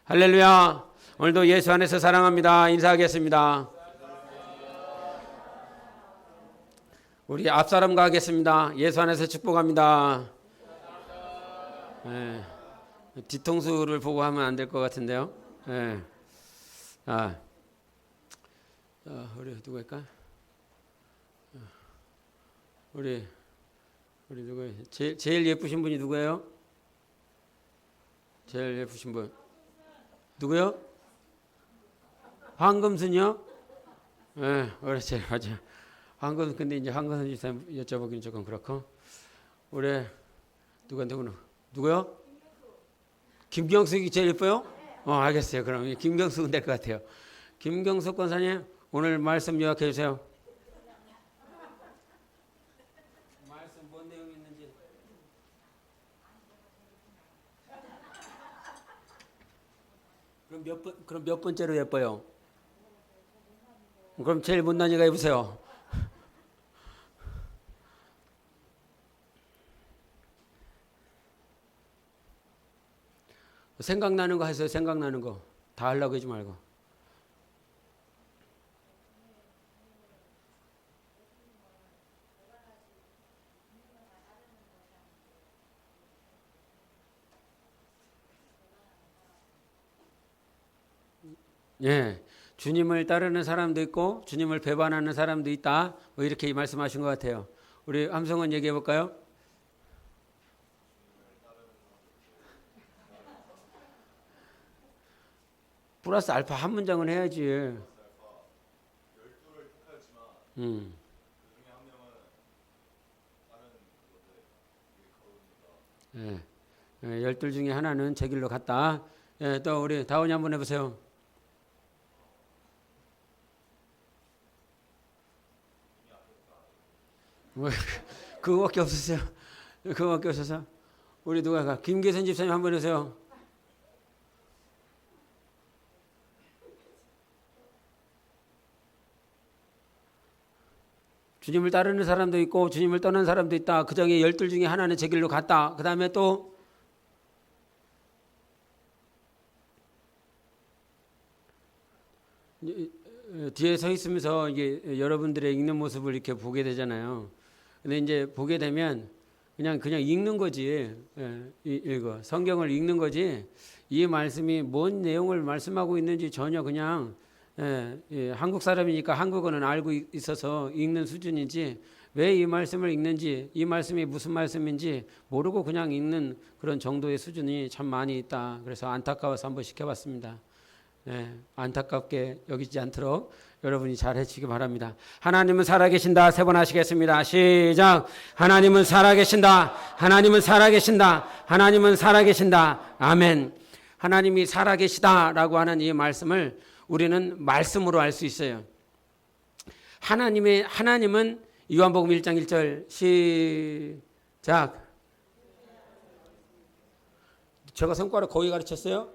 할렐루야. 오늘도 예수 안에서 사랑합니다. 인사하겠습니다. 우리 앞사람과 하겠습니다. 예수 안에서 축복합니다. 네. 뒤통수를 보고 하면 안 될 것 같은데요. 네. 우리 누구일까? 우리 누구예요? 제일 예쁘신 분이 누구예요? 제일 예쁘신 분 누구요? 황금순이요? 네, 그렇지, 맞아. 황금순. 근데 이제 황금순 집사 여쭤보기는 조금 그렇고. 우리 누구요? 김경숙이 제일 예뻐요? 알겠어요. 그럼 김경숙은 될 것 같아요. 김경숙 권사님, 오늘 말씀 요약해 주세요. 말씀 뭔 내용이 있는지. 그럼 몇 번째로 예뻐요? 그럼 제일 못난 이가 해보세요. 생각나는 거 하세요. 생각나는 거. 다 하려고 하지 말고. 예, 주님을 따르는 사람도 있고 주님을 배반하는 사람도 있다. 뭐 이렇게 말씀하신 것 같아요. 우리 함성원 얘기해 볼까요? 플러스 알파 한 문장은 해야지. 예, 12 중에 하나는 제 길로 갔다. 예, 또 우리 다원이 한번 해보세요. 뭐 그거밖에 없었어요. 그거밖에 없어서 우리 누가 김계선 집사님 한번 해주세요. 주님을 따르는 사람도 있고 주님을 떠난 사람도 있다. 그 중에 12 중에 하나는 제 길로 갔다. 그 다음에 또 뒤에 서 있으면서 이게 여러분들의 읽는 모습을 이렇게 보게 되잖아요. 근데 이제 보게 되면 그냥 읽는 거지. 읽어. 성경을 읽는 거지. 이 말씀이 뭔 내용을 말씀하고 있는지 전혀 그냥 한국 사람이니까 한국어는 알고 있어서 읽는 수준이지, 왜 이 말씀을 읽는지, 이 말씀이 무슨 말씀인지 모르고 그냥 읽는 그런 정도의 수준이 참 많이 있다. 그래서 안타까워서 한번 시켜봤습니다. 안타깝게 여기지 않도록 여러분이 잘 해주시기 바랍니다. 하나님은 살아계신다. 세 번 하시겠습니다. 시작. 하나님은 살아계신다. 하나님은 살아계신다. 하나님은 살아계신다. 아멘. 하나님이 살아계시다라고 하는 이 말씀을 우리는 말씀으로 알 수 있어요. 하나님은 요한복음 1장 1절 시작. 제가 손가락 거기 가르쳤어요?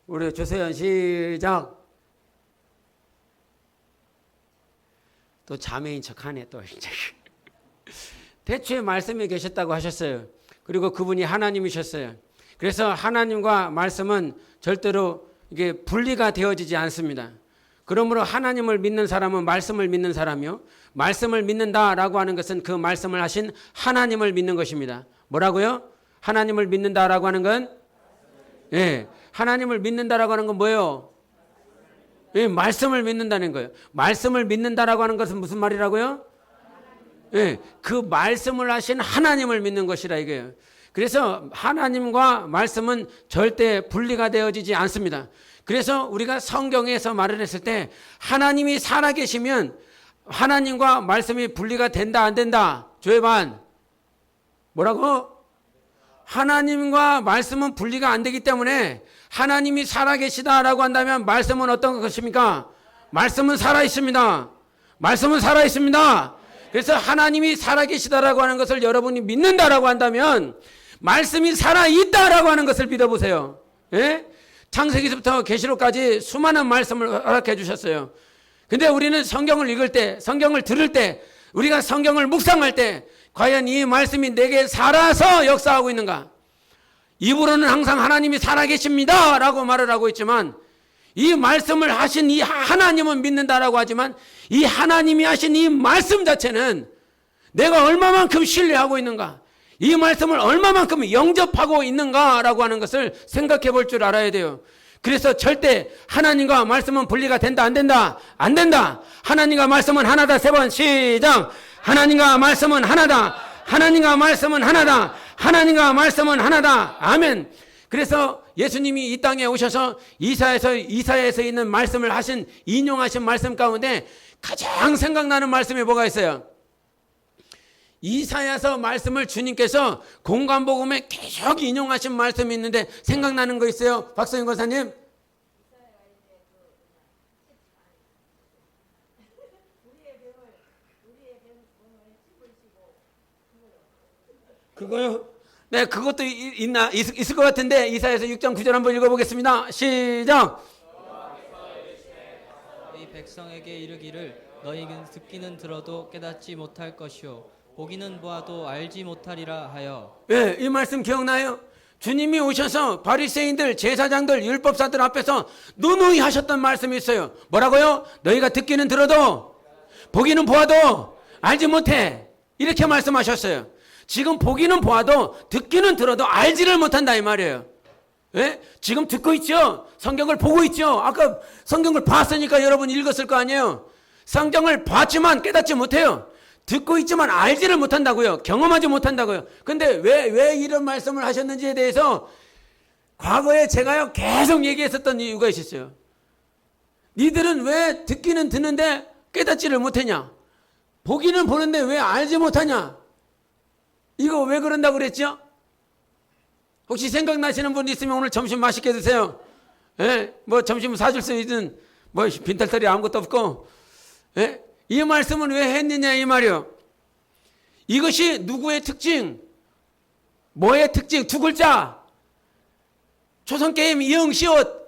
우리 조세현 시작. 또 자매인 척하네 또. 대초에 말씀이 계셨다고 하셨어요. 그리고 그분이 하나님이셨어요. 그래서 하나님과 말씀은 절대로 이게 분리가 되어지지 않습니다. 그러므로 하나님을 믿는 사람은 말씀을 믿는 사람이요, 말씀을 믿는다라고 하는 것은 그 말씀을 하신 하나님을 믿는 것입니다. 뭐라고요? 하나님을 믿는다라고 하는 건, 하나님을 믿는다라고 하는 건 뭐예요? 말씀을 믿는다는 거예요. 말씀을 믿는다라고 하는 것은 무슨 말이라고요? 그 말씀을 하신 하나님을 믿는 것이라 이거예요. 그래서 하나님과 말씀은 절대 분리가 되어지지 않습니다. 그래서 우리가 성경에서 말을 했을 때 하나님이 살아계시면 하나님과 말씀이 분리가 된다 안 된다? 조회반 뭐라고? 하나님과 말씀은 분리가 안 되기 때문에 하나님이 살아계시다라고 한다면 말씀은 어떤 것입니까? 말씀은 살아있습니다. 말씀은 살아있습니다. 그래서 하나님이 살아계시다라고 하는 것을 여러분이 믿는다라고 한다면 말씀이 살아있다라고 하는 것을 믿어보세요. 창세기부터 계시록까지 수많은 말씀을 허락해 주셨어요. 근데 우리는 성경을 읽을 때, 성경을 들을 때, 우리가 성경을 묵상할 때 과연 이 말씀이 내게 살아서 역사하고 있는가? 입으로는 항상 하나님이 살아계십니다 라고 말을 하고 있지만 이 말씀을 하신 이 하나님은 믿는다라고 하지만 이 하나님이 하신 이 말씀 자체는 내가 얼마만큼 신뢰하고 있는가, 이 말씀을 얼마만큼 영접하고 있는가라고 하는 것을 생각해 볼 줄 알아야 돼요. 그래서 절대 하나님과 말씀은 분리가 된다 안 된다? 안 된다. 하나님과 말씀은 하나다. 세 번 시작. 하나님과 말씀은 하나다. 하나님과 말씀은 하나다. 하나님과 말씀은 하나다. 아멘. 그래서 예수님이 이 땅에 오셔서 이사야에서 있는 말씀을 하신, 인용하신 말씀 가운데 가장 생각나는 말씀이 뭐가 있어요? 이사야서 말씀을 주님께서 공관복음에 계속 인용하신 말씀이 있는데 생각나는 거 있어요? 박성현 권사님. 그거요? 네, 그것도 있을 것 같은데 이사야서 6장 9절 한번 읽어보겠습니다. 시작. 이 백성에게 이르기를 너희는 듣기는 들어도 깨닫지 못할 것이요 보기는 보아도 알지 못하리라 하여. 네, 이 말씀 기억나요? 주님이 오셔서 바리새인들, 제사장들, 율법사들 앞에서 누누이 하셨던 말씀이 있어요. 뭐라고요? 너희가 듣기는 들어도 보기는 보아도 알지 못해. 이렇게 말씀하셨어요. 지금 보기는 보아도 듣기는 들어도 알지를 못한다 이 말이에요. 예? 지금 듣고 있죠? 성경을 보고 있죠? 아까 성경을 봤으니까 여러분 읽었을 거 아니에요? 성경을 봤지만 깨닫지 못해요. 듣고 있지만 알지를 못한다고요. 경험하지 못한다고요. 근데 왜 이런 말씀을 하셨는지에 대해서 과거에 제가요 계속 얘기했었던 이유가 있었어요. 니들은 왜 듣기는 듣는데 깨닫지를 못하냐? 보기는 보는데 왜 알지 못하냐? 이거 왜 그런다고 그랬죠? 혹시 생각나시는 분 있으면 오늘 점심 맛있게 드세요. 예? 뭐 점심 사줄 수 있는 뭐 빈털털이 아무것도 없고. 예? 이 말씀은 왜 했느냐 이 말이요. 이것이 누구의 특징? 뭐의 특징? 두 글자. 조선게임 이응시옷.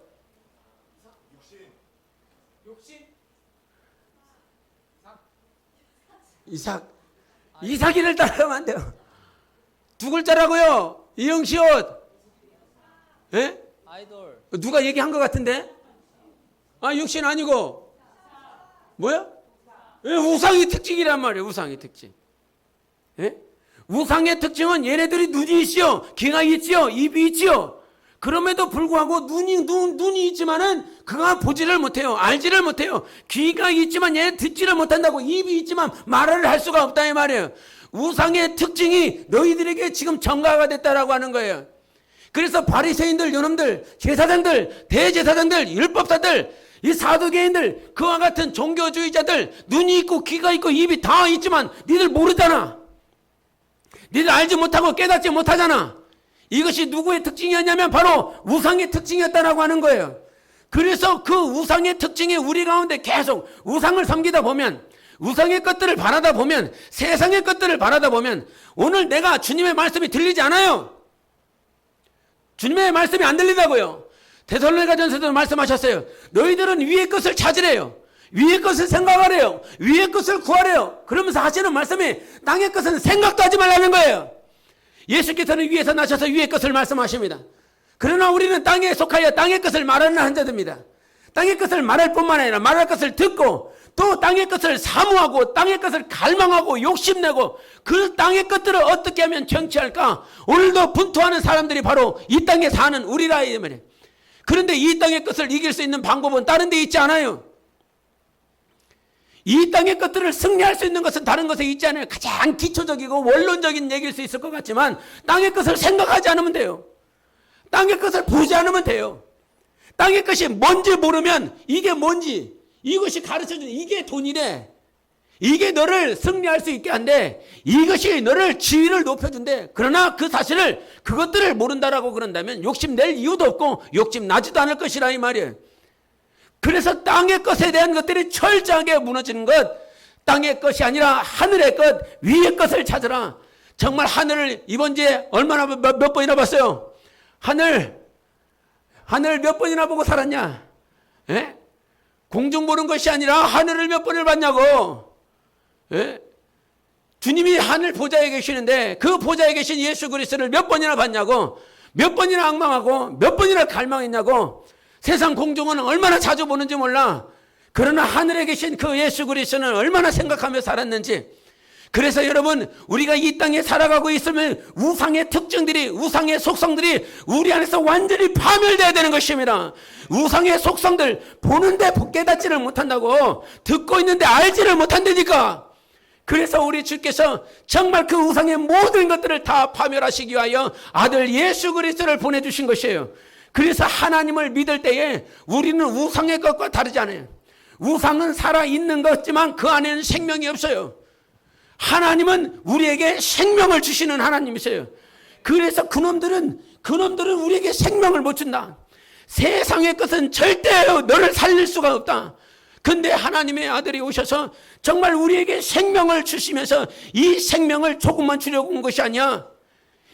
이삭이를 따라가면 안 돼요. 두 글자라고요. 이응시옷. 예? 아이돌. 누가 얘기한 것 같은데? 아, 육신 아니고 뭐야? 예, 우상의 특징이란 말이에요. 우상의 특징. 예? 우상의 특징은 얘네들이 눈이 있지요, 귀가 있지요, 입이 있지요. 그럼에도 불구하고 눈이 있지만은 그가 보지를 못해요. 알지를 못해요. 귀가 있지만 얘 듣지를 못한다고. 입이 있지만 말을 할 수가 없다 이 말이에요. 우상의 특징이 너희들에게 지금 전가가 됐다라고 하는 거예요. 그래서 바리새인들, 요놈들, 제사장들, 대제사장들, 율법사들, 이 사두개인들, 그와 같은 종교주의자들, 눈이 있고 귀가 있고 입이 다 있지만 니들 모르잖아. 니들 알지 못하고 깨닫지 못하잖아. 이것이 누구의 특징이었냐면 바로 우상의 특징이었다라고 하는 거예요. 그래서 그 우상의 특징이 우리 가운데 계속 우상을 섬기다 보면, 우상의 것들을 바라다 보면, 세상의 것들을 바라다 보면 오늘 내가 주님의 말씀이 들리지 않아요. 주님의 말씀이 안 들리다고요. 데살로니가전서도 말씀하셨어요. 너희들은 위의 것을 찾으래요. 위의 것을 생각하래요. 위의 것을 구하래요. 그러면서 하시는 말씀이 땅의 것은 생각도 하지 말라는 거예요. 예수께서는 위에서 나셔서 위의 것을 말씀하십니다. 그러나 우리는 땅에 속하여 땅의 것을 말하는 한자들입니다. 땅의 것을 말할 뿐만 아니라 말할 것을 듣고 또 땅의 것을 사모하고 땅의 것을 갈망하고 욕심내고 그 땅의 것들을 어떻게 하면 정치할까? 오늘도 분투하는 사람들이 바로 이 땅에 사는 우리라 이 말이에요. 그런데 이 땅의 것을 이길 수 있는 방법은 다른 데 있지 않아요. 이 땅의 것들을 승리할 수 있는 것은 다른 것에 있지 않아요. 가장 기초적이고 원론적인 얘기일 수 있을 것 같지만 땅의 것을 생각하지 않으면 돼요. 땅의 것을 보지 않으면 돼요. 땅의 것이 뭔지 모르면 이게 뭔지, 이것이 가르쳐주는 이게 돈이래. 이게 너를 승리할 수 있게 한대. 이것이 너를 지위를 높여준대. 그러나 그 사실을, 그것들을 모른다라고 그런다면 욕심낼 이유도 없고 욕심나지도 않을 것이라 이 말이에요. 그래서 땅의 것에 대한 것들이 철저하게 무너지는 것, 땅의 것이 아니라 하늘의 것, 위의 것을 찾으라. 정말 하늘을 이번 주에 얼마나 몇 번이나 봤어요? 하늘 몇 번이나 보고 살았냐? 예? 공중 보는 것이 아니라 하늘을 몇 번을 봤냐고. 예? 주님이 하늘 보좌에 계시는데 그 보좌에 계신 예수 그리스도를 몇 번이나 봤냐고. 몇 번이나 앙망하고 몇 번이나 갈망했냐고. 세상 공중은 얼마나 자주 보는지 몰라. 그러나 하늘에 계신 그 예수 그리스도는 얼마나 생각하며 살았는지. 그래서 여러분, 우리가 이 땅에 살아가고 있으면 우상의 특징들이, 우상의 속성들이 우리 안에서 완전히 파멸되어야 되는 것입니다. 우상의 속성들 보는데 깨닫지를 못한다고, 듣고 있는데 알지를 못한다니까. 그래서 우리 주께서 정말 그 우상의 모든 것들을 다 파멸하시기 위하여 아들 예수 그리스도를 보내주신 것이에요. 그래서 하나님을 믿을 때에 우리는 우상의 것과 다르지 않아요. 우상은 살아있는 것지만 그 안에는 생명이 없어요. 하나님은 우리에게 생명을 주시는 하나님이세요. 그래서 그놈들은 우리에게 생명을 못 준다. 세상의 것은 절대 너를 살릴 수가 없다. 근데 하나님의 아들이 오셔서 정말 우리에게 생명을 주시면서 이 생명을 조금만 주려고 온 것이 아니야.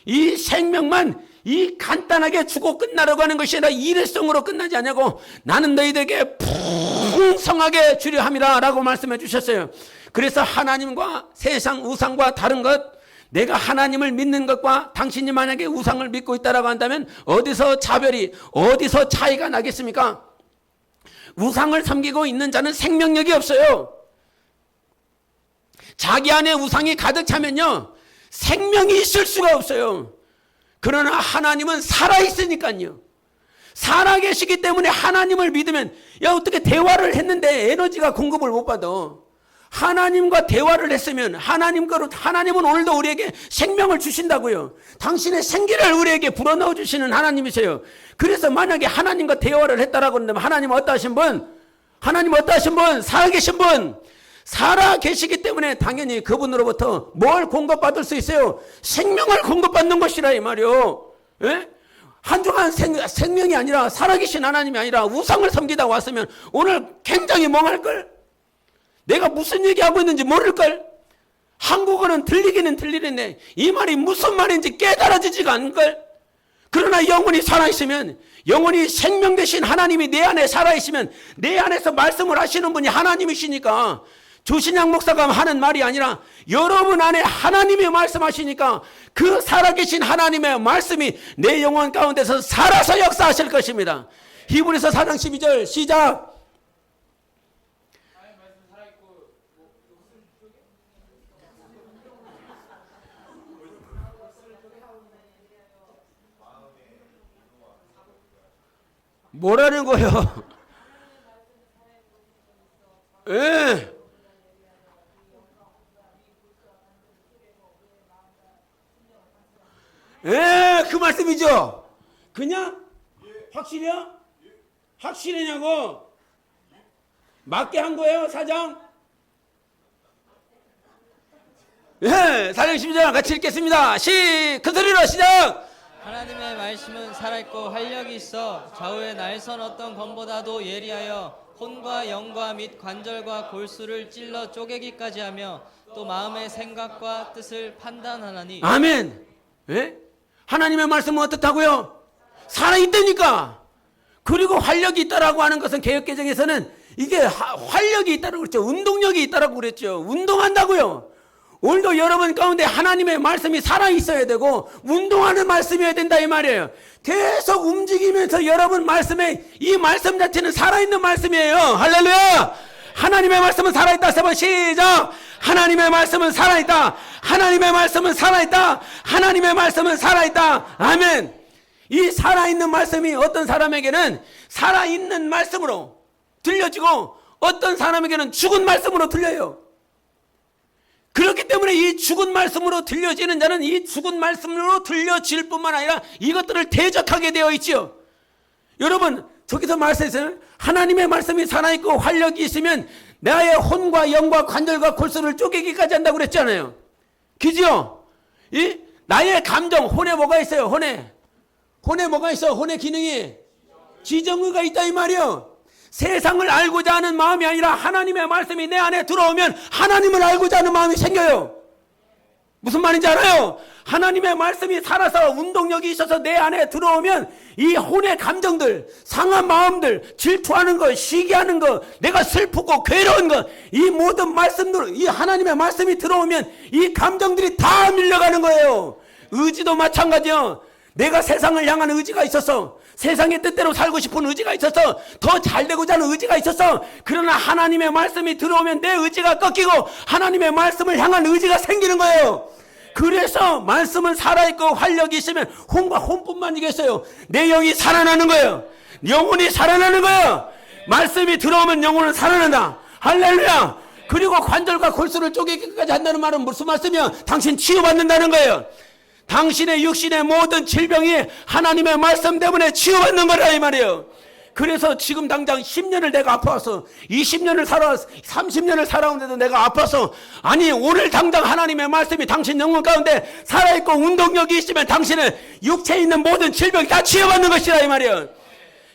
이 생명만 이 간단하게 주고 끝나려고 하는 것이 아니라 일회성으로 끝나지 않냐고. 나는 너희들에게 풍성하게 주려 함이라 라고 말씀해 주셨어요. 그래서 하나님과 세상 우상과 다른 것, 내가 하나님을 믿는 것과 당신이 만약에 우상을 믿고 있다라고 한다면 어디서 차별이, 어디서 차이가 나겠습니까? 우상을 섬기고 있는 자는 생명력이 없어요. 자기 안에 우상이 가득 차면요, 생명이 있을 수가 없어요. 그러나 하나님은 살아있으니까요. 살아계시기 때문에 하나님을 믿으면, 야, 어떻게 대화를 했는데 에너지가 공급을 못 받아. 하나님과 대화를 했으면 하나님은 오늘도 우리에게 생명을 주신다고요. 당신의 생기를 우리에게 불어넣어 주시는 하나님이세요. 그래서 만약에 하나님과 대화를 했다라고 한다면 하나님은 어떠하신 분? 살아계신 분. 살아계시기 때문에 당연히 그분으로부터 뭘 공급받을 수 있어요? 생명을 공급받는 것이라 이 말이요. 예? 한중한 생명이 아니라, 살아계신 하나님이 아니라 우상을 섬기다 왔으면 오늘 굉장히 멍할걸? 내가 무슨 얘기하고 있는지 모를걸? 한국어는 들리기는 들리는데 이 말이 무슨 말인지 깨달아지지가 않을걸? 그러나 영혼이 살아있으면, 영혼이 생명 되신 하나님이 내 안에 살아있으면, 내 안에서 말씀을 하시는 분이 하나님이시니까, 조신양 목사가 하는 말이 아니라 여러분 안에 하나님이 말씀하시니까 그 살아계신 하나님의 말씀이 내 영혼 가운데서 살아서 역사하실 것입니다. 히브리서 4장 12절 시작. 뭐라는 거예요? 예. 예, 그 말씀이죠. 그냥 확실해요? 확실하냐고? 맞게 한 거예요, 사장? 예, 4장 12절 같이 읽겠습니다. 큰 소리로 시작. 하나님의 말씀은 살아있고 활력이 있어 좌우의 날선 어떤 검보다도 예리하여 혼과 영과 및 관절과 골수를 찔러 쪼개기까지 하며 또 마음의 생각과 뜻을 판단하나니. 아멘. 예? 하나님의 말씀은 어떻다고요? 살아있다니까. 그리고 활력이 있다라고 하는 것은 개역개정에서는 이게 활력이 있다라고 그랬죠. 운동력이 있다라고 그랬죠. 운동한다고요. 오늘도 여러분 가운데 하나님의 말씀이 살아있어야 되고 운동하는 말씀이어야 된다 이 말이에요. 계속 움직이면서 여러분 말씀에, 이 말씀 자체는 살아있는 말씀이에요. 할렐루야. 하나님의 말씀은 살아있다. 3번 시작. 하나님의 말씀은 살아있다. 하나님의 말씀은 살아있다. 하나님의 말씀은 살아있다. 아멘. 이 살아있는 말씀이 어떤 사람에게는 살아있는 말씀으로 들려지고 어떤 사람에게는 죽은 말씀으로 들려요. 그렇기 때문에 이 죽은 말씀으로 들려지는 자는 이 죽은 말씀으로 들려질 뿐만 아니라 이것들을 대적하게 되어 있지요. 여러분, 저기서 말씀에서는 하나님의 말씀이 살아있고 활력이 있으면 나의 혼과 영과 관절과 골수를 쪼개기까지 한다고 그랬잖아요. 그죠? 이 나의 감정, 혼에 뭐가 있어요? 혼에 뭐가 있어? 혼의 기능이 지정의가 있다 이 말이요. 세상을 알고자 하는 마음이 아니라 하나님의 말씀이 내 안에 들어오면 하나님을 알고자 하는 마음이 생겨요. 무슨 말인지 알아요? 하나님의 말씀이 살아서 운동력이 있어서 내 안에 들어오면 이 혼의 감정들, 상한 마음들, 질투하는 것, 시기하는 것, 내가 슬프고 괴로운 것, 이 모든 말씀들, 이 하나님의 말씀이 들어오면 이 감정들이 다 밀려가는 거예요. 의지도 마찬가지요. 내가 세상을 향하는 의지가 있었어. 세상의 뜻대로 살고 싶은 의지가 있었어. 더 잘되고자 하는 의지가 있었어. 그러나 하나님의 말씀이 들어오면 내 의지가 꺾이고 하나님의 말씀을 향한 의지가 생기는 거예요. 그래서 말씀은 살아있고 활력이 있으면 혼과 혼뿐만이겠어요. 내 영이 살아나는 거예요. 영혼이 살아나는 거예요. 말씀이 들어오면 영혼은 살아난다. 할렐루야. 그리고 관절과 골수를 쪼개기까지 한다는 말은 무슨 말씀이야? 당신 치유받는다는 거예요. 당신의 육신의 모든 질병이 하나님의 말씀 때문에 치유받는 거라 이 말이에요. 그래서 지금 당장 10년을 내가 아파서 20년을 살아 30년을 살아오는데도 내가 아파서 아니 오늘 당장 하나님의 말씀이 당신 영혼 가운데 살아있고 운동력이 있으면 당신의 육체에 있는 모든 질병이 다 치유받는 것이라 이 말이에요.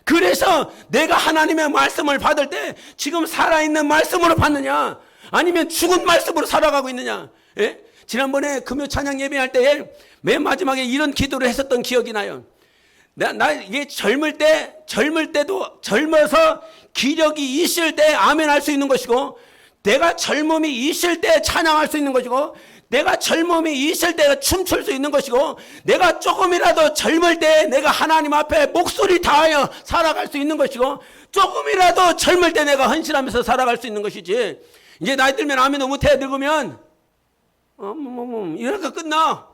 그래서 내가 하나님의 말씀을 받을 때 지금 살아있는 말씀으로 받느냐 아니면 죽은 말씀으로 살아가고 있느냐. 예? 지난번에 금요 찬양 예배할 때에 맨 마지막에 이런 기도를 했었던 기억이 나요. 나 이게 젊을 때도 젊어서 기력이 있을 때 아멘 할 수 있는 것이고 내가 젊음이 있을 때 찬양할 수 있는 것이고 내가 젊음이 있을 때 춤출 수 있는 것이고 내가 조금이라도 젊을 때 내가 하나님 앞에 목소리 다하여 살아갈 수 있는 것이고 조금이라도 젊을 때 내가 헌신하면서 살아갈 수 있는 것이지 이제 나이 들면 아멘도 못해 늙으면 이렇게 끝나.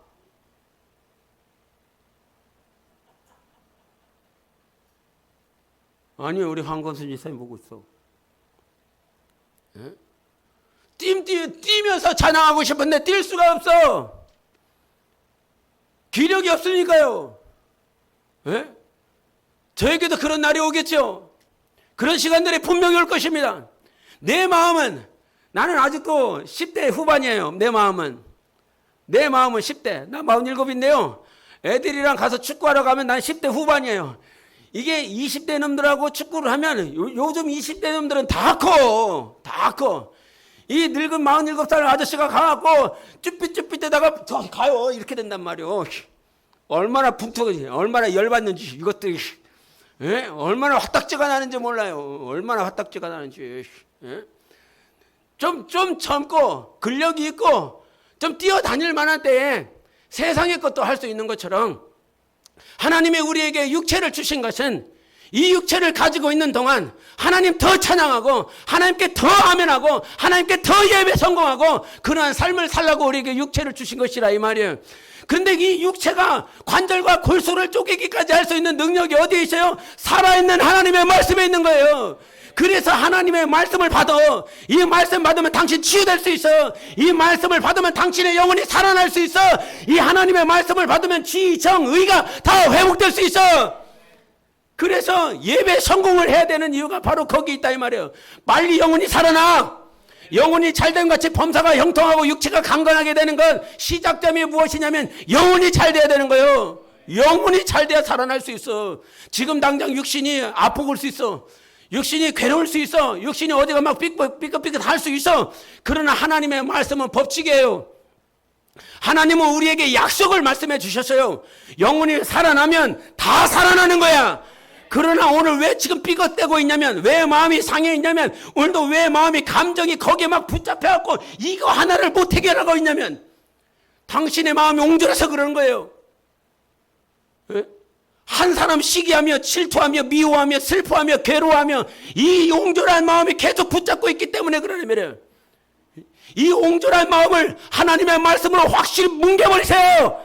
아니 우리 황건순 지사님 보고 있어. 예? 뛰면서 찬양하고 싶은데 뛸 수가 없어. 기력이 없으니까요. 예? 저에게도 그런 날이 오겠죠. 그런 시간들이 분명히 올 것입니다. 내 마음은 나는 아직도 10대 후반이에요. 내 마음은 10대. 나 47인데요. 애들이랑 가서 축구하러 가면 난 10대 후반이에요. 이게 20대 놈들하고 축구를 하면 요즘 20대 놈들은 다 커. 이 늙은 47살 아저씨가 가갖고 쭈삣쭈삣대다가 저 가요. 이렇게 된단 말이에요. 얼마나 분투지, 얼마나 열받는지 이것들이. 예? 얼마나 화딱지가 나는지 몰라요. 얼마나 화딱지가 나는지. 예? 좀 젊고 근력이 있고 좀 뛰어다닐 만한 때에 세상의 것도 할 수 있는 것처럼 하나님이 우리에게 육체를 주신 것은 이 육체를 가지고 있는 동안 하나님 더 찬양하고 하나님께 더 아멘하고 하나님께 더 예배 성공하고 그러한 삶을 살라고 우리에게 육체를 주신 것이라 이 말이에요. 그런데 이 육체가 관절과 골수를 쪼개기까지 할 수 있는 능력이 어디에 있어요? 살아있는 하나님의 말씀에 있는 거예요. 그래서 하나님의 말씀을 받아. 이 말씀 받으면 당신 치유될 수 있어. 이 말씀을 받으면 당신의 영혼이 살아날 수 있어. 이 하나님의 말씀을 받으면 지, 정, 의가 다 회복될 수 있어. 그래서 예배 성공을 해야 되는 이유가 바로 거기 있다 이 말이에요. 빨리 영혼이 살아나. 영혼이 잘된 같이 범사가 형통하고 육체가 강건하게 되는 건 시작점이 무엇이냐면 영혼이 잘 돼야 되는 거예요. 영혼이 잘 돼야 살아날 수 있어. 지금 당장 육신이 아프고 올 수 있어. 육신이 괴로울 수 있어. 육신이 어디가 막 삐끗삐끗 할 수 있어. 그러나 하나님의 말씀은 법칙이에요. 하나님은 우리에게 약속을 말씀해 주셨어요. 영혼이 살아나면 다 살아나는 거야. 그러나 오늘 왜 지금 삐걱대고 있냐면 왜 마음이 상해 있냐면 오늘도 왜 마음이 감정이 거기에 막 붙잡혀갖고 이거 하나를 못 해결하고 있냐면 당신의 마음이 옹졸해서 그러는 거예요. 예? 한 사람 시기하며 질투하며 미워하며 슬퍼하며 괴로워하며 이 옹졸한 마음이 계속 붙잡고 있기 때문에 그러는 말이에요. 이 옹졸한 마음을 하나님의 말씀으로 확실히 뭉개버리세요.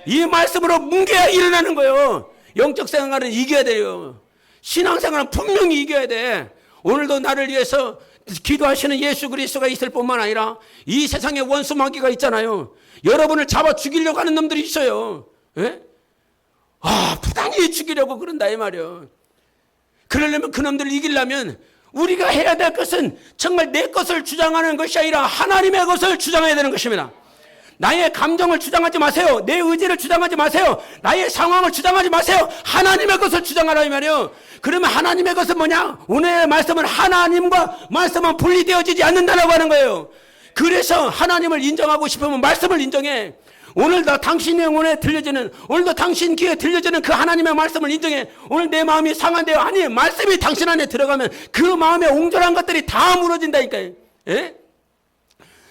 이 말씀으로 뭉개야 일어나는 거예요. 영적 생활은 이겨야 돼요. 신앙생활은 분명히 이겨야 돼. 오늘도 나를 위해서 기도하시는 예수 그리스도가 있을 뿐만 아니라 이 세상에 원수 마귀가 있잖아요. 여러분을 잡아 죽이려고 하는 놈들이 있어요. 예? 부단히 죽이려고 그런다 이 말이에요. 그러려면 그놈들을 이기려면 우리가 해야 될 것은 정말 내 것을 주장하는 것이 아니라 하나님의 것을 주장해야 되는 것입니다. 나의 감정을 주장하지 마세요. 내 의지를 주장하지 마세요. 나의 상황을 주장하지 마세요. 하나님의 것을 주장하라 이 말이에요. 그러면 하나님의 것은 뭐냐? 오늘의 말씀은 하나님과 말씀은 분리되어지지 않는다라고 하는 거예요. 그래서 하나님을 인정하고 싶으면 말씀을 인정해. 오늘도 당신의 영혼에 들려지는, 오늘도 당신 귀에 들려지는 그 하나님의 말씀을 인정해. 오늘 내 마음이 상한데요. 아니, 말씀이 당신 안에 들어가면 그 마음에 옹졸한 것들이 다 무너진다니까요. 예?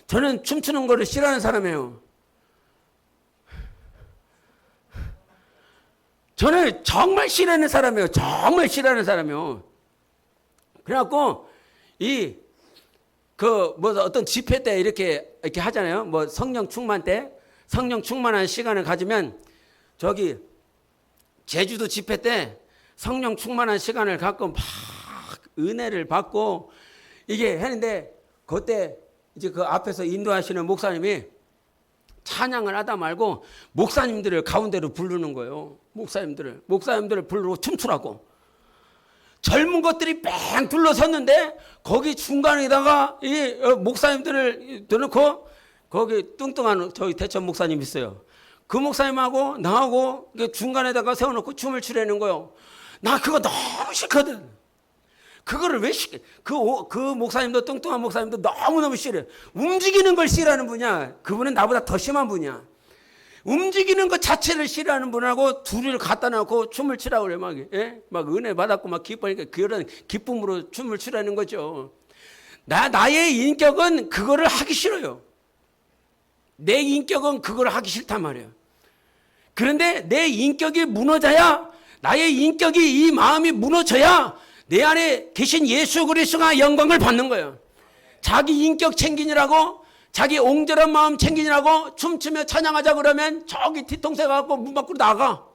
저는 춤추는 거를 싫어하는 사람이에요. 저는 정말 싫어하는 사람이에요. 정말 싫어하는 사람이에요. 그래갖고 어떤 집회 때 이렇게 하잖아요. 뭐 성령 충만 때, 성령 충만한 시간을 가지면 저기 제주도 집회 때 성령 충만한 시간을 갖고 막 은혜를 받고 이게 했는데 그때 이제 그 앞에서 인도하시는 목사님이 찬양을 하다 말고 목사님들을 가운데로 부르는 거예요. 목사님들을 부르고 춤추라고. 젊은 것들이 뺑 둘러섰는데 거기 중간에다가 이 목사님들을 넣어놓고 거기 뚱뚱한 저기 대천 목사님 있어요. 그 목사님하고 나하고 중간에다가 세워놓고 춤을 추려는 거예요. 나 그거 너무 싫거든. 그거를 왜 싫게? 그 목사님도 뚱뚱한 목사님도 너무너무 싫어요. 움직이는 걸 싫어하는 분이야. 그분은 나보다 더 심한 분이야. 움직이는 것 자체를 싫어하는 분하고 둘을 갖다 놓고 춤을 추라고 그래. 막 은혜 받았고 막 기뻐하니까 그런 기쁨으로 춤을 추라는 거죠. 나의 인격은 그거를 하기 싫어요. 내 인격은 그걸 하기 싫단 말이에요. 그런데 내 인격이 무너져야, 나의 인격이 이 마음이 무너져야 내 안에 계신 예수 그리스도가 영광을 받는 거예요. 자기 인격 챙기느라고, 자기 옹졸한 마음 챙기느라고 춤추며 찬양하자 그러면 저기 뒤통수 갖고 문 밖으로 나가.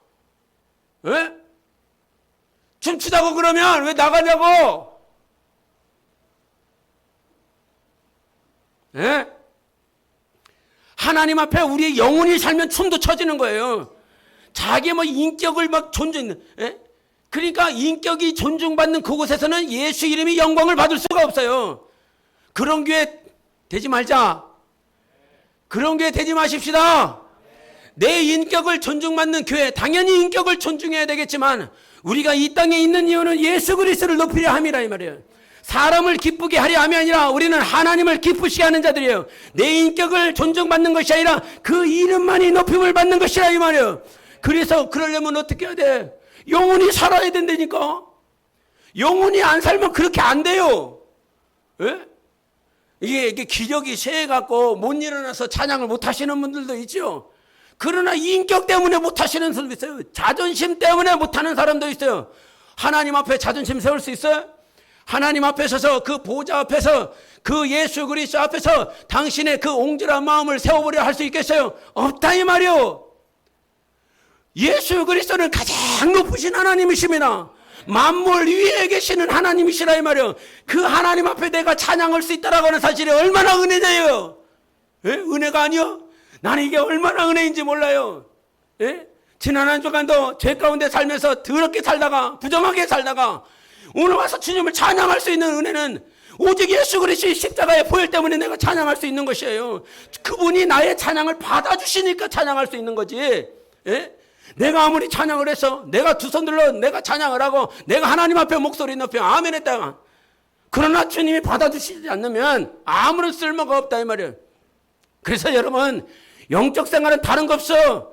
왜? 춤추자고 그러면 왜 나가냐고? 예? 하나님 앞에 우리의 영혼이 살면 춤도 쳐지는 거예요. 자기 뭐 인격을 막 존중, 예? 그러니까 인격이 존중받는 그곳에서는 예수 이름이 영광을 받을 수가 없어요. 그런 교회 되지 말자. 그런 교회 되지 마십시다. 내 인격을 존중받는 교회, 당연히 인격을 존중해야 되겠지만 우리가 이 땅에 있는 이유는 예수 그리스도를 높이려 함이라 이 말이에요. 사람을 기쁘게 하려 함이 아니라 우리는 하나님을 기쁘시게 하는 자들이에요. 내 인격을 존중받는 것이 아니라 그 이름만이 높임을 받는 것이라 이 말이에요. 그래서 그러려면 어떻게 해야 돼? 영혼이 살아야 된다니까. 영혼이 안 살면 그렇게 안 돼요. 예? 이게 기력이 쇠해갖고 못 일어나서 찬양을 못 하시는 분들도 있죠. 그러나 인격 때문에 못 하시는 사람도 있어요. 자존심 때문에 못 하는 사람도 있어요. 하나님 앞에 자존심 세울 수 있어요? 하나님 앞에 서서 그 보좌 앞에서 그 예수 그리스도 앞에서 당신의 그 옹졸한 마음을 세워보려 할 수 있겠어요? 없다 이 말이요. 예수 그리스도는 가장 높으신 하나님이십니다. 만물 위에 계시는 하나님이시라 이 말이요. 그 하나님 앞에 내가 찬양할 수 있다라고 하는 사실이 얼마나 은혜냐요. 예? 은혜가 아니요? 나는 이게 얼마나 은혜인지 몰라요. 예? 지난 한 주간도 죄 가운데 살면서 더럽게 살다가 부정하게 살다가 오늘 와서 주님을 찬양할 수 있는 은혜는 오직 예수 그리스도의 십자가의 보혈 때문에 내가 찬양할 수 있는 것이에요. 그분이 나의 찬양을 받아주시니까 찬양할 수 있는 거지. 예? 내가 아무리 찬양을 해서 내가 두 손 들러 내가 찬양을 하고 내가 하나님 앞에 목소리 높여 아멘 했다가 그러나 주님이 받아주시지 않으면 아무런 쓸모가 없다 이 말이에요. 그래서 여러분 영적 생활은 다른 거 없어.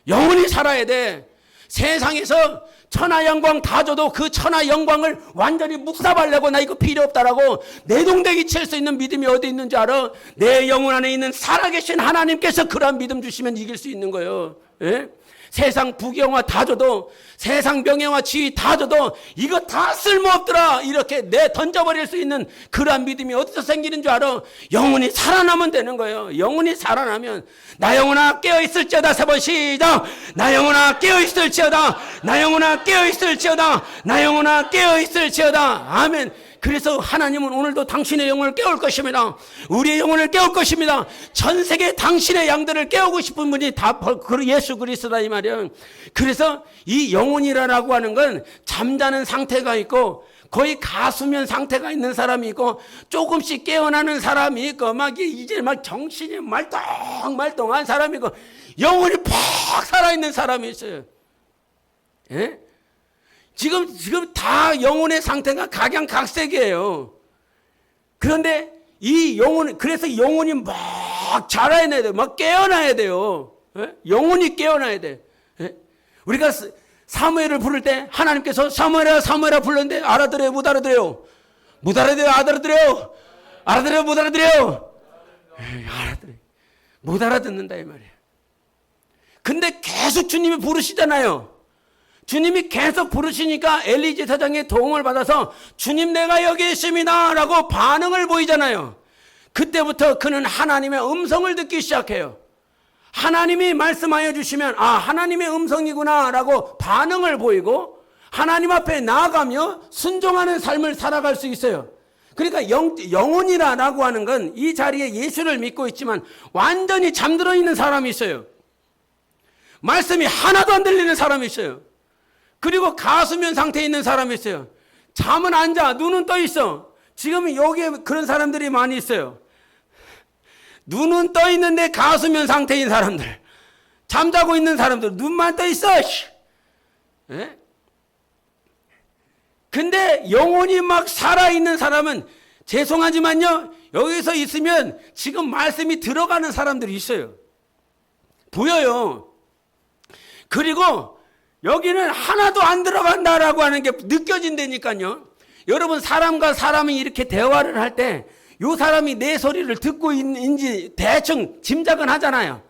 영원히 살아야 돼. 세상에서 천하 영광 다 줘도 그 천하 영광을 완전히 묵사발려고 나 이거 필요 없다라고 내동댕이 칠 수 있는 믿음이 어디 있는지 알아? 내 영혼 안에 있는 살아계신 하나님께서 그런 믿음 주시면 이길 수 있는 거예요. 예? 세상 부경화 다 줘도 세상 명예와 지위 다 줘도 이거 다 쓸모없더라 이렇게 내 던져버릴 수 있는 그러한 믿음이 어디서 생기는 줄 알아? 영혼이 살아나면 되는 거예요. 영혼이 살아나면 나 영혼아 깨어있을지어다. 세 번 시작. 나 영혼아 깨어있을지어다. 나 영혼아 깨어있을지어다. 나 영혼아 깨어있을지어다. 아멘. 그래서 하나님은 오늘도 당신의 영혼을 깨울 것입니다. 우리의 영혼을 깨울 것입니다. 전 세계 당신의 양들을 깨우고 싶은 분이 다 예수 그리스도다 이 말이에요. 그래서 이 영혼이라고 하는 건 잠자는 상태가 있고 거의 가수면 상태가 있는 사람이 있고 조금씩 깨어나는 사람이 있고 막 이제 막 정신이 말똥말똥한 사람이 있고 영혼이 팍 살아있는 사람이 있어요. 예? 지금 다 영혼의 상태가 각양각색이에요. 그런데 이 영혼, 그래서 영혼이 막 자라야 돼요. 막 깨어나야 돼요. 예? 영혼이 깨어나야 돼. 예? 우리가 사무엘을 부를 때 하나님께서 사무엘아 사무엘아 불렀는데 알아들어요? 못 알아들어요? 못 알아들어요? 알아들어요? 알아들어요? 못 알아들어요? 알아들어요. 못 알아듣는다 이 말이에요. 근데 계속 주님이 부르시잖아요. 주님이 계속 부르시니까 엘리제 사장의 도움을 받아서 주님 내가 여기 있습니다 라고 반응을 보이잖아요. 그때부터 그는 하나님의 음성을 듣기 시작해요. 하나님이 말씀하여 주시면 하나님의 음성이구나 라고 반응을 보이고 하나님 앞에 나아가며 순종하는 삶을 살아갈 수 있어요. 그러니까 영혼이라고 하는 건 이 자리에 예수를 믿고 있지만 완전히 잠들어 있는 사람이 있어요. 말씀이 하나도 안 들리는 사람이 있어요. 그리고 가수면 상태에 있는 사람이 있어요. 잠은 안 자, 눈은 떠 있어. 지금 여기에 그런 사람들이 많이 있어요. 눈은 떠 있는데 가수면 상태인 사람들, 잠자고 있는 사람들, 눈만 떠 있어. 예? 근데 영혼이 막 살아있는 사람은 죄송하지만요, 여기서 있으면 지금 말씀이 들어가는 사람들이 있어요. 보여요. 그리고 여기는 하나도 안 들어간다라고 하는 게 느껴진다니까요. 여러분, 사람과 사람이 이렇게 대화를 할 때 이 사람이 내 소리를 듣고 있는지 대충 짐작은 하잖아요.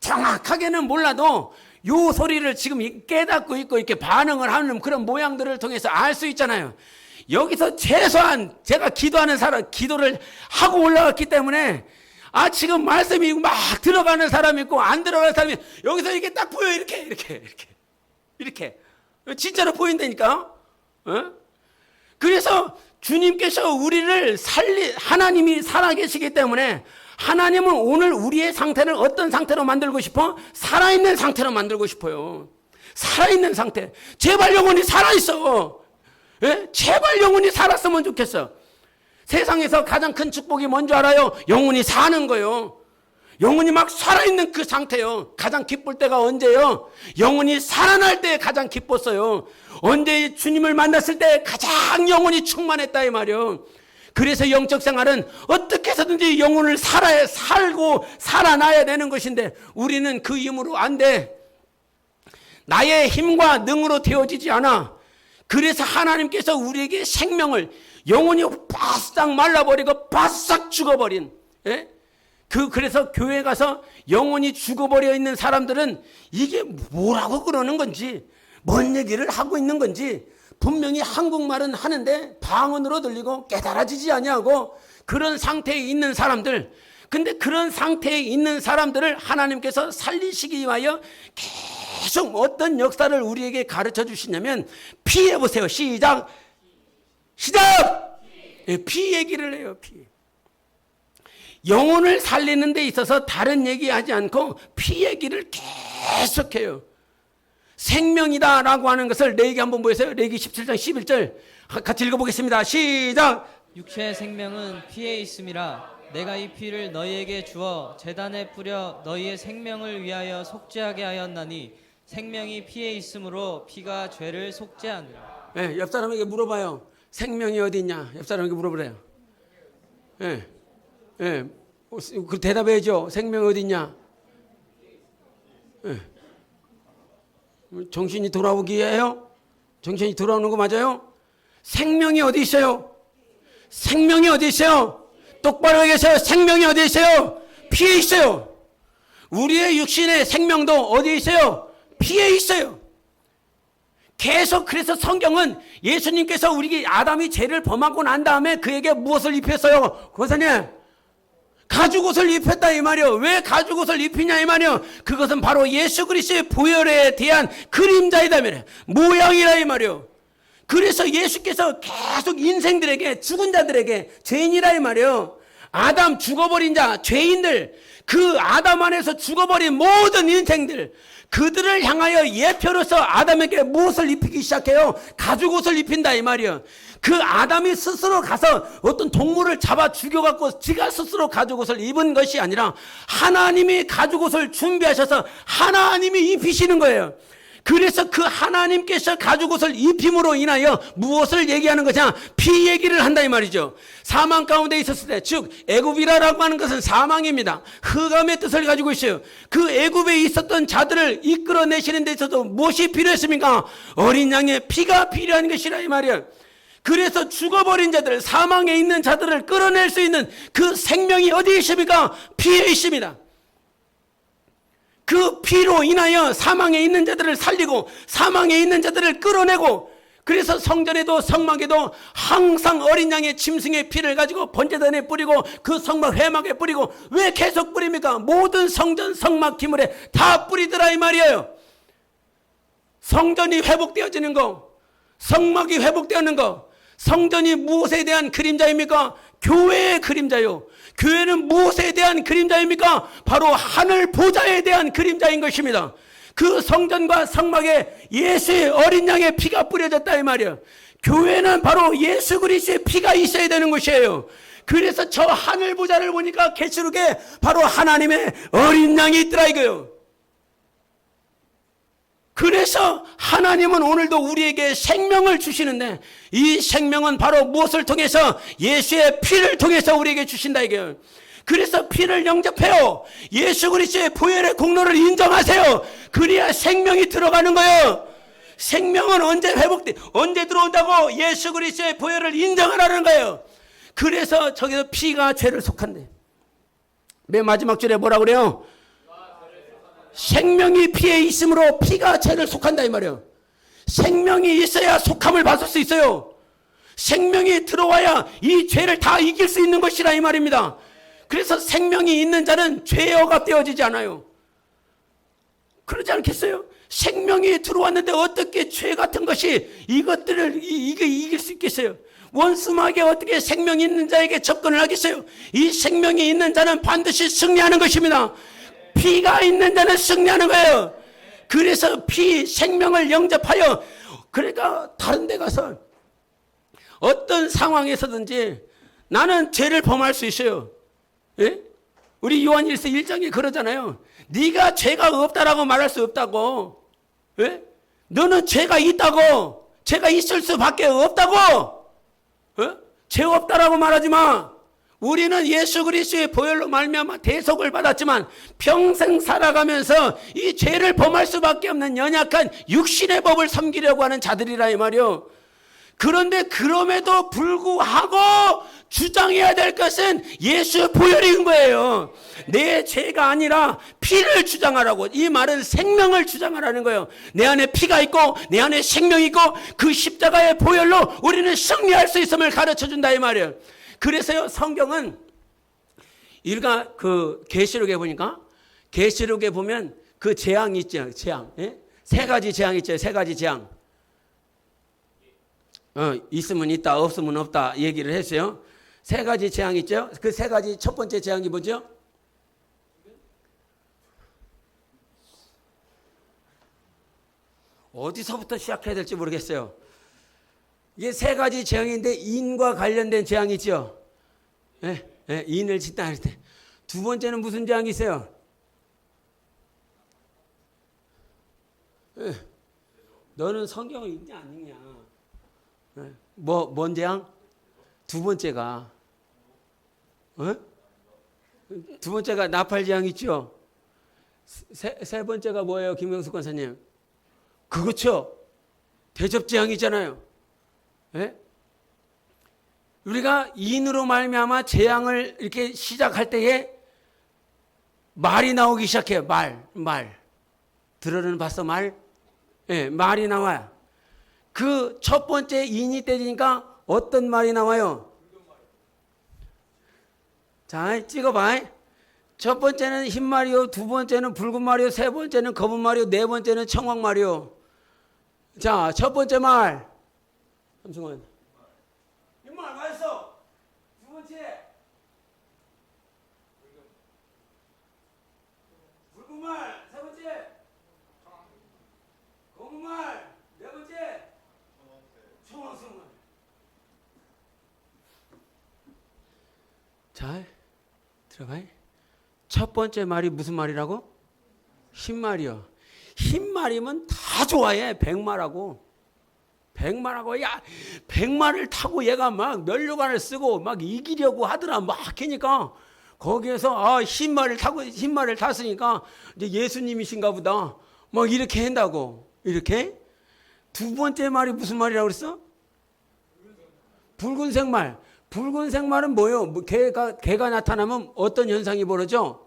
정확하게는 몰라도 이 소리를 지금 깨닫고 있고 이렇게 반응을 하는 그런 모양들을 통해서 알 수 있잖아요. 여기서 최소한 제가 기도하는 사람, 기도를 하고 올라왔기 때문에 지금 말씀이 막 들어가는 사람이 있고 안 들어가는 사람이 여기서 이렇게 딱 보여. 이렇게 진짜로 보인다니까. 그래서 주님께서 우리를 하나님이 살아계시기 때문에 하나님은 오늘 우리의 상태를 어떤 상태로 만들고 싶어? 살아있는 상태로 만들고 싶어요. 살아있는 상태. 제발 영혼이 살아있어. 예? 제발 영혼이 살았으면 좋겠어. 세상에서 가장 큰 축복이 뭔지 알아요? 영혼이 사는 거예요. 영혼이 막 살아있는 그 상태요. 가장 기쁠 때가 언제요? 영혼이 살아날 때 가장 기뻤어요. 언제 주님을 만났을 때 가장 영혼이 충만했다 이 말이요. 그래서 영적 생활은 어떻게 해서든지 영혼을 살고 살아나야 되는 것인데 우리는 그 힘으로 안 돼. 나의 힘과 능으로 되어지지 않아. 그래서 하나님께서 우리에게 생명을, 영혼이 바싹 말라버리고 바싹 죽어버린, 예? 그래서 교회 가서 영혼이 죽어버려 있는 사람들은 이게 뭐라고 그러는 건지, 뭔 얘기를 하고 있는 건지, 분명히 한국말은 하는데 방언으로 들리고 깨달아지지 아니하고 그런 상태에 있는 사람들, 근데 그런 상태에 있는 사람들을 하나님께서 살리시기 위하여 계속 어떤 역사를 우리에게 가르쳐 주시냐면, 피 해보세요. 시작! 예, 피 얘기를 해요. 피. 영혼을 살리는 데 있어서 다른 얘기하지 않고 피 얘기를 계속해요. 생명이다라고 하는 것을 레위기 한번 보세요. 레위기 17장 11절 같이 읽어보겠습니다. 시작. 육체의 생명은 피에 있음이라. 내가 이 피를 너희에게 주어 제단에 뿌려 너희의 생명을 위하여 속죄하게 하였나니 생명이 피에 있으므로 피가 죄를 속죄하느라. 네, 옆 사람에게 물어봐요. 생명이 어디 있냐? 옆 사람에게 물어보래요. 예. 예. 그 대답해야죠. 생명이 어디 있냐? 예. 정신이 돌아오기에요? 정신이 돌아오는 거 맞아요? 생명이 어디 있어요? 생명이 어디 있어요? 똑바로 얘기하세요. 생명이 어디 있어요? 피에 있어요. 우리의 육신의 생명도 어디에 있어요? 피에 있어요. 계속 그래서 성경은 예수님께서 우리 아담이 죄를 범하고 난 다음에 그에게 무엇을 입혔어요? 권사님, 가죽옷을 입혔다 이 말이요. 왜 가죽옷을 입히냐 이 말이요. 그것은 바로 예수 그리스도의 부활에 대한 그림자이다 말이에요. 모양이라 이 말이요. 그래서 예수께서 계속 인생들에게, 죽은 자들에게, 죄인이라 이 말이에요. 아담 죽어버린 자, 죄인들, 그 아담 안에서 죽어버린 모든 인생들, 그들을 향하여 예표로서 아담에게 무엇을 입히기 시작해요? 가죽옷을 입힌다 이 말이에요. 그 아담이 스스로 가서 어떤 동물을 잡아 죽여갖고 지가 스스로 가죽옷을 입은 것이 아니라 하나님이 가죽옷을 준비하셔서 하나님이 입히시는 거예요. 그래서 그 하나님께서 가죽옷을 입힘으로 인하여 무엇을 얘기하는 것이냐? 피 얘기를 한다 이 말이죠. 사망 가운데 있었을 때, 즉 애굽이라고 하는 것은 사망입니다. 흑암의 뜻을 가지고 있어요. 그 애굽에 있었던 자들을 이끌어내시는 데 있어서 무엇이 필요했습니까? 어린 양의 피가 필요한 것이라 이 말이에요. 그래서 죽어버린 자들, 사망에 있는 자들을 끌어낼 수 있는 그 생명이 어디에 있습니까? 피에 있습니다. 그 피로 인하여 사망에 있는 자들을 살리고 사망에 있는 자들을 끌어내고, 그래서 성전에도 성막에도 항상 어린 양의 짐승의 피를 가지고 번제단에 뿌리고 그 성막 회막에 뿌리고. 왜 계속 뿌립니까? 모든 성전 성막 기물에 다 뿌리더라 이 말이에요. 성전이 회복되어지는 거, 성막이 회복되는 거. 성전이 무엇에 대한 그림자입니까? 교회의 그림자요. 교회는 무엇에 대한 그림자입니까? 바로 하늘 보좌에 대한 그림자인 것입니다. 그 성전과 성막에 예수의 어린 양의 피가 뿌려졌다 이 말이에요. 교회는 바로 예수 그리스도의 피가 있어야 되는 것이에요. 그래서 저 하늘 보좌를 보니까 계시록에 바로 하나님의 어린 양이 있더라 이거요. 그래서 하나님은 오늘도 우리에게 생명을 주시는데, 이 생명은 바로 무엇을 통해서? 예수의 피를 통해서 우리에게 주신다 이거예요. 그래서 피를 영접해요. 예수 그리스도의 보혈의 공로를 인정하세요. 그래야 생명이 들어가는 거예요. 생명은 언제 들어온다고? 예수 그리스도의 보혈을 인정하라는 거예요. 그래서 저기서 피가 죄를 속한대. 맨 마지막 줄에 뭐라 그래요? 생명이 피에 있으므로 피가 죄를 속한다 이 말이에요. 생명이 있어야 속함을 받을 수 있어요. 생명이 들어와야 이 죄를 다 이길 수 있는 것이라 이 말입니다. 그래서 생명이 있는 자는 죄에 억압되어지지 않아요. 그러지 않겠어요? 생명이 들어왔는데 어떻게 죄 같은 것이 이것들을 이길 수 있겠어요? 원수마귀 어떻게 생명이 있는 자에게 접근을 하겠어요? 이 생명이 있는 자는 반드시 승리하는 것입니다. 피가 있는 자는 승리하는 거예요. 그래서 생명을 영접하여, 그러니까 다른 데 가서 어떤 상황에서든지 나는 죄를 범할 수 있어요. 예? 우리 요한일서 1장에 그러잖아요. 네가 죄가 없다라고 말할 수 없다고. 예? 너는 죄가 있다고. 죄가 있을 수밖에 없다고. 죄 없다라고 말하지 마. 우리는 예수 그리스도의 보혈로 말미암아 대속을 받았지만 평생 살아가면서 이 죄를 범할 수밖에 없는 연약한 육신의 법을 섬기려고 하는 자들이라 이 말이요. 그런데 그럼에도 불구하고 주장해야 될 것은 예수 보혈인 거예요. 내 죄가 아니라 피를 주장하라고. 이 말은 생명을 주장하라는 거예요. 내 안에 피가 있고 내 안에 생명이 있고 그 십자가의 보혈로 우리는 승리할 수 있음을 가르쳐준다 이 말이에요. 그래서요, 성경은 일가 그 계시록에 보니까, 계시록에 보면 그 재앙이 있죠. 재앙. 예? 세 가지 재앙 있죠. 세 가지 재앙. 있으면 있다, 없으면 없다 얘기를 했어요. 세 가지 재앙 있죠. 그 세 가지 첫 번째 재앙이 뭐죠? 어디서부터 시작해야 될지 모르겠어요. 이게 세 가지 재앙인데 인과 관련된 재앙이 있죠. 인을 짓다 할 때. 두 번째는 무슨 재앙이 있어요? 너는 성경을 읽냐 안 읽냐? 뭔 재앙? 두 번째가 두 번째가 나팔 재앙 있죠. 세 번째가 뭐예요, 김명숙 권사님? 그렇죠. 대접 재앙이잖아요. 예? 우리가 인으로 말미암아 재앙을 이렇게 시작할 때에 말이 나오기 시작해요. 말. 들어는 봤어, 말? 예, 말이 나와요. 그 첫 번째 인이 때리니까 어떤 말이 나와요? 자, 찍어봐. 첫 번째는 흰 말이요, 두 번째는 붉은 말이요, 세 번째는 검은 말이요, 네 번째는 청황 말이요. 자, 첫 번째 말. 삼승원. 흰 말 맞았어. 두 번째. 붉은 말. 세 번째. 검은 말. 네 번째. 청황색 말. 자, 들어봐. 첫 번째 말이 무슨 말이라고? 흰 말이요. 흰 말이면 다 좋아해. 백말하고. 야, 백말을 타고 얘가 막 면류관을 쓰고 막 이기려고 하더라. 막 하니까 거기에서 흰 말을 탔으니까 이제 예수님이신가 보다. 막 이렇게 한다고. 이렇게. 두 번째 말이 무슨 말이라고 그랬어? 붉은색 말. 붉은색 말은 뭐예요? 개가 나타나면 어떤 현상이 벌어져?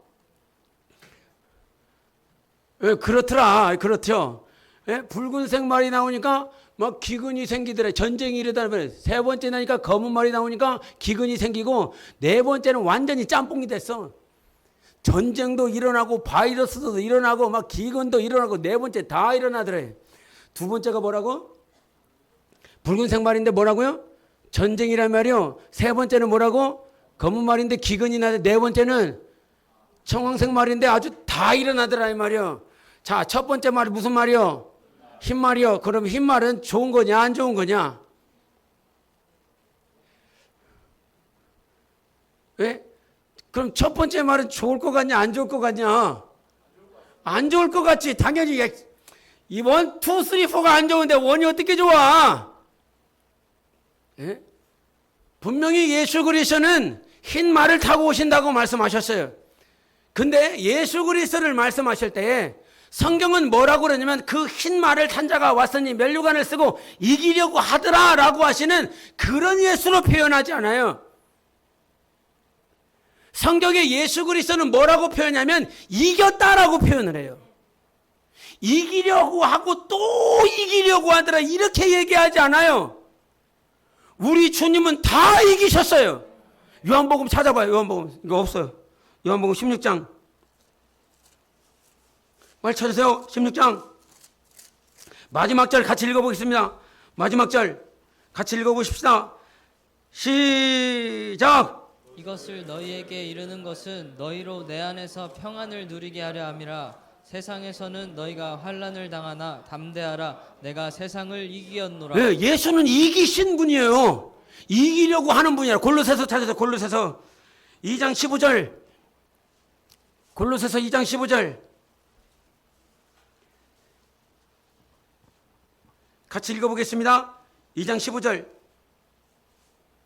예, 그렇더라. 그렇죠. 예, 붉은색 말이 나오니까 막 기근이 생기더래. 전쟁이 이러다 보니 세 번째 나니까 검은 말이 나오니까 기근이 생기고 네 번째는 완전히 짬뽕이 됐어. 전쟁도 일어나고 바이러스도 일어나고 막 기근도 일어나고 네 번째 다 일어나더래. 두 번째가 뭐라고? 붉은색 말인데 뭐라고요? 전쟁이란 말이요. 세 번째는 뭐라고? 검은 말인데 기근이 나대. 네 번째는 청황색 말인데 아주 다 일어나더라 이 말이요. 자, 첫 번째 말이 무슨 말이요? 흰 말이요. 그럼 흰 말은 좋은 거냐 안 좋은 거냐? 왜? 그럼 첫 번째 말은 좋을 것 같냐 안 좋을 것 같냐? 안 좋을 것 같지. 당연히 이번 2, 3, 4가 안 좋은데 1이 어떻게 좋아? 예? 분명히 예수 그리스도는 흰 말을 타고 오신다고 말씀하셨어요. 근데 예수 그리스도를 말씀하실 때에 성경은 뭐라고 그러냐면 그 흰 말을 탄 자가 왔으니 면류관을 쓰고 이기려고 하더라라고 하시는 그런 예수로 표현하지 않아요. 성경에 예수 그리스도는 뭐라고 표현하냐면 이겼다라고 표현을 해요. 이기려고 하고 또 이기려고 하더라 이렇게 얘기하지 않아요. 우리 주님은 다 이기셨어요. 요한복음 찾아봐요. 요한복음 이거 없어요. 요한복음 16장 빨리 찾으세요. 16장 마지막 절 같이 읽어보겠습니다. 마지막 절 같이 읽어보십시다. 시작. 이것을 너희에게 이르는 것은 너희로 내 안에서 평안을 누리게 하려 함이라. 세상에서는 너희가 환난을 당하나 담대하라. 내가 세상을 이기었노라. 네, 예수는 이기신 분이에요. 이기려고 하는 분이야. 골로새서 찾아서 골로새서 2장 15절. 골로새서 2장 15절. 같이 읽어보겠습니다. 2장 15절.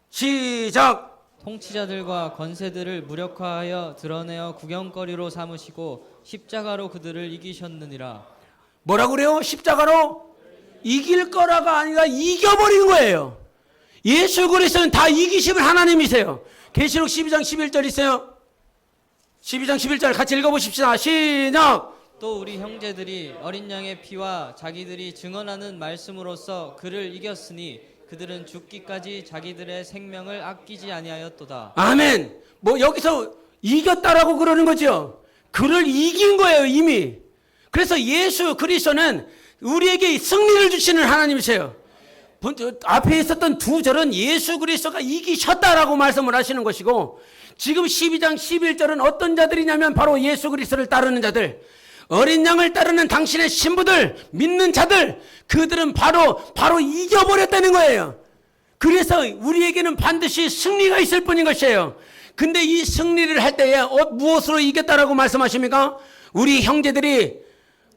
시작. 통치자들과 권세들을 무력화하여 드러내어 구경거리로 삼으시고 십자가로 그들을 이기셨느니라. 뭐라고 그래요? 십자가로 이길 거라가 아니라 이겨버린 거예요. 예수 그리스도는 다 이기심을 하나님이세요. 계시록 12장 11절 있어요. 12장 11절 같이 읽어보십시다. 시작. 또 우리 형제들이 어린 양의 피와 자기들이 증언하는 말씀으로써 그를 이겼으니 그들은 죽기까지 자기들의 생명을 아끼지 아니하였도다. 아멘. 뭐 여기서 이겼다라고 그러는 거죠. 그를 이긴 거예요 이미. 그래서 예수 그리스도는 우리에게 승리를 주시는 하나님이세요. 앞에 있었던 두 절은 예수 그리스도가 이기셨다라고 말씀을 하시는 것이고, 지금 12장 11절은 어떤 자들이냐면 바로 예수 그리스도를 따르는 자들, 어린 양을 따르는 당신의 신부들, 믿는 자들, 그들은 바로 이겨버렸다는 거예요. 그래서 우리에게는 반드시 승리가 있을 뿐인 것이에요. 근데 이 승리를 할 때에 무엇으로 이겼다라고 말씀하십니까? 우리 형제들이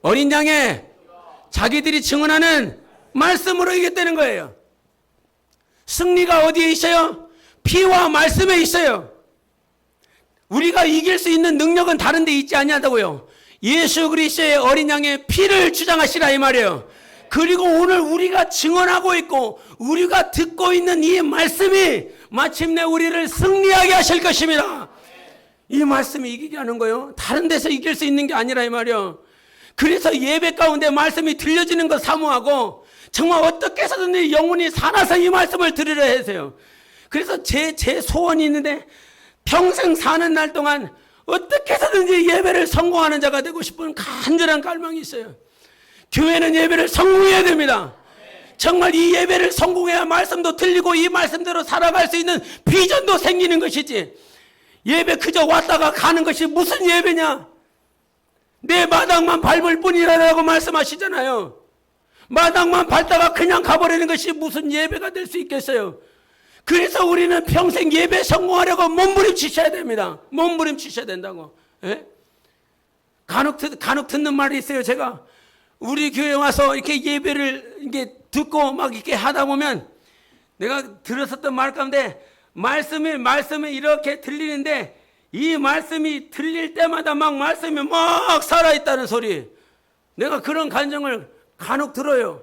어린 양의 자기들이 증언하는 말씀으로 이겼다는 거예요. 승리가 어디에 있어요? 피와 말씀에 있어요. 우리가 이길 수 있는 능력은 다른 데 있지 아니하다고요. 예수 그리스도의 어린 양의 피를 주장하시라 이 말이에요. 그리고 오늘 우리가 증언하고 있고 우리가 듣고 있는 이 말씀이 마침내 우리를 승리하게 하실 것입니다. 이 말씀이 이기게 하는 거예요. 다른 데서 이길 수 있는 게 아니라 이 말이에요. 그래서 예배 가운데 말씀이 들려지는 거 사모하고 정말 어떻게 해서든지 영혼이 살아서 이 말씀을 들으려 해서요. 그래서 제 소원이 있는데 평생 사는 날 동안 어떻게 해서든지 예배를 성공하는 자가 되고 싶은 간절한 갈망이 있어요. 교회는 예배를 성공해야 됩니다. 정말 이 예배를 성공해야 말씀도 들리고 이 말씀대로 살아갈 수 있는 비전도 생기는 것이지, 예배 그저 왔다가 가는 것이 무슨 예배냐. 내 마당만 밟을 뿐이라고 말씀하시잖아요. 마당만 밟다가 그냥 가버리는 것이 무슨 예배가 될 수 있겠어요. 그래서 우리는 평생 예배 성공하려고 몸부림치셔야 됩니다. 몸부림치셔야 된다고. 예? 간혹 듣는 말이 있어요. 제가 우리 교회 와서 이렇게 예배를 이렇게 듣고 막 이렇게 하다 보면 내가 들었었던 말 가운데 말씀이 이렇게 들리는데 이 말씀이 들릴 때마다 막 말씀이 막 살아있다는 소리. 내가 그런 감정을 간혹 들어요.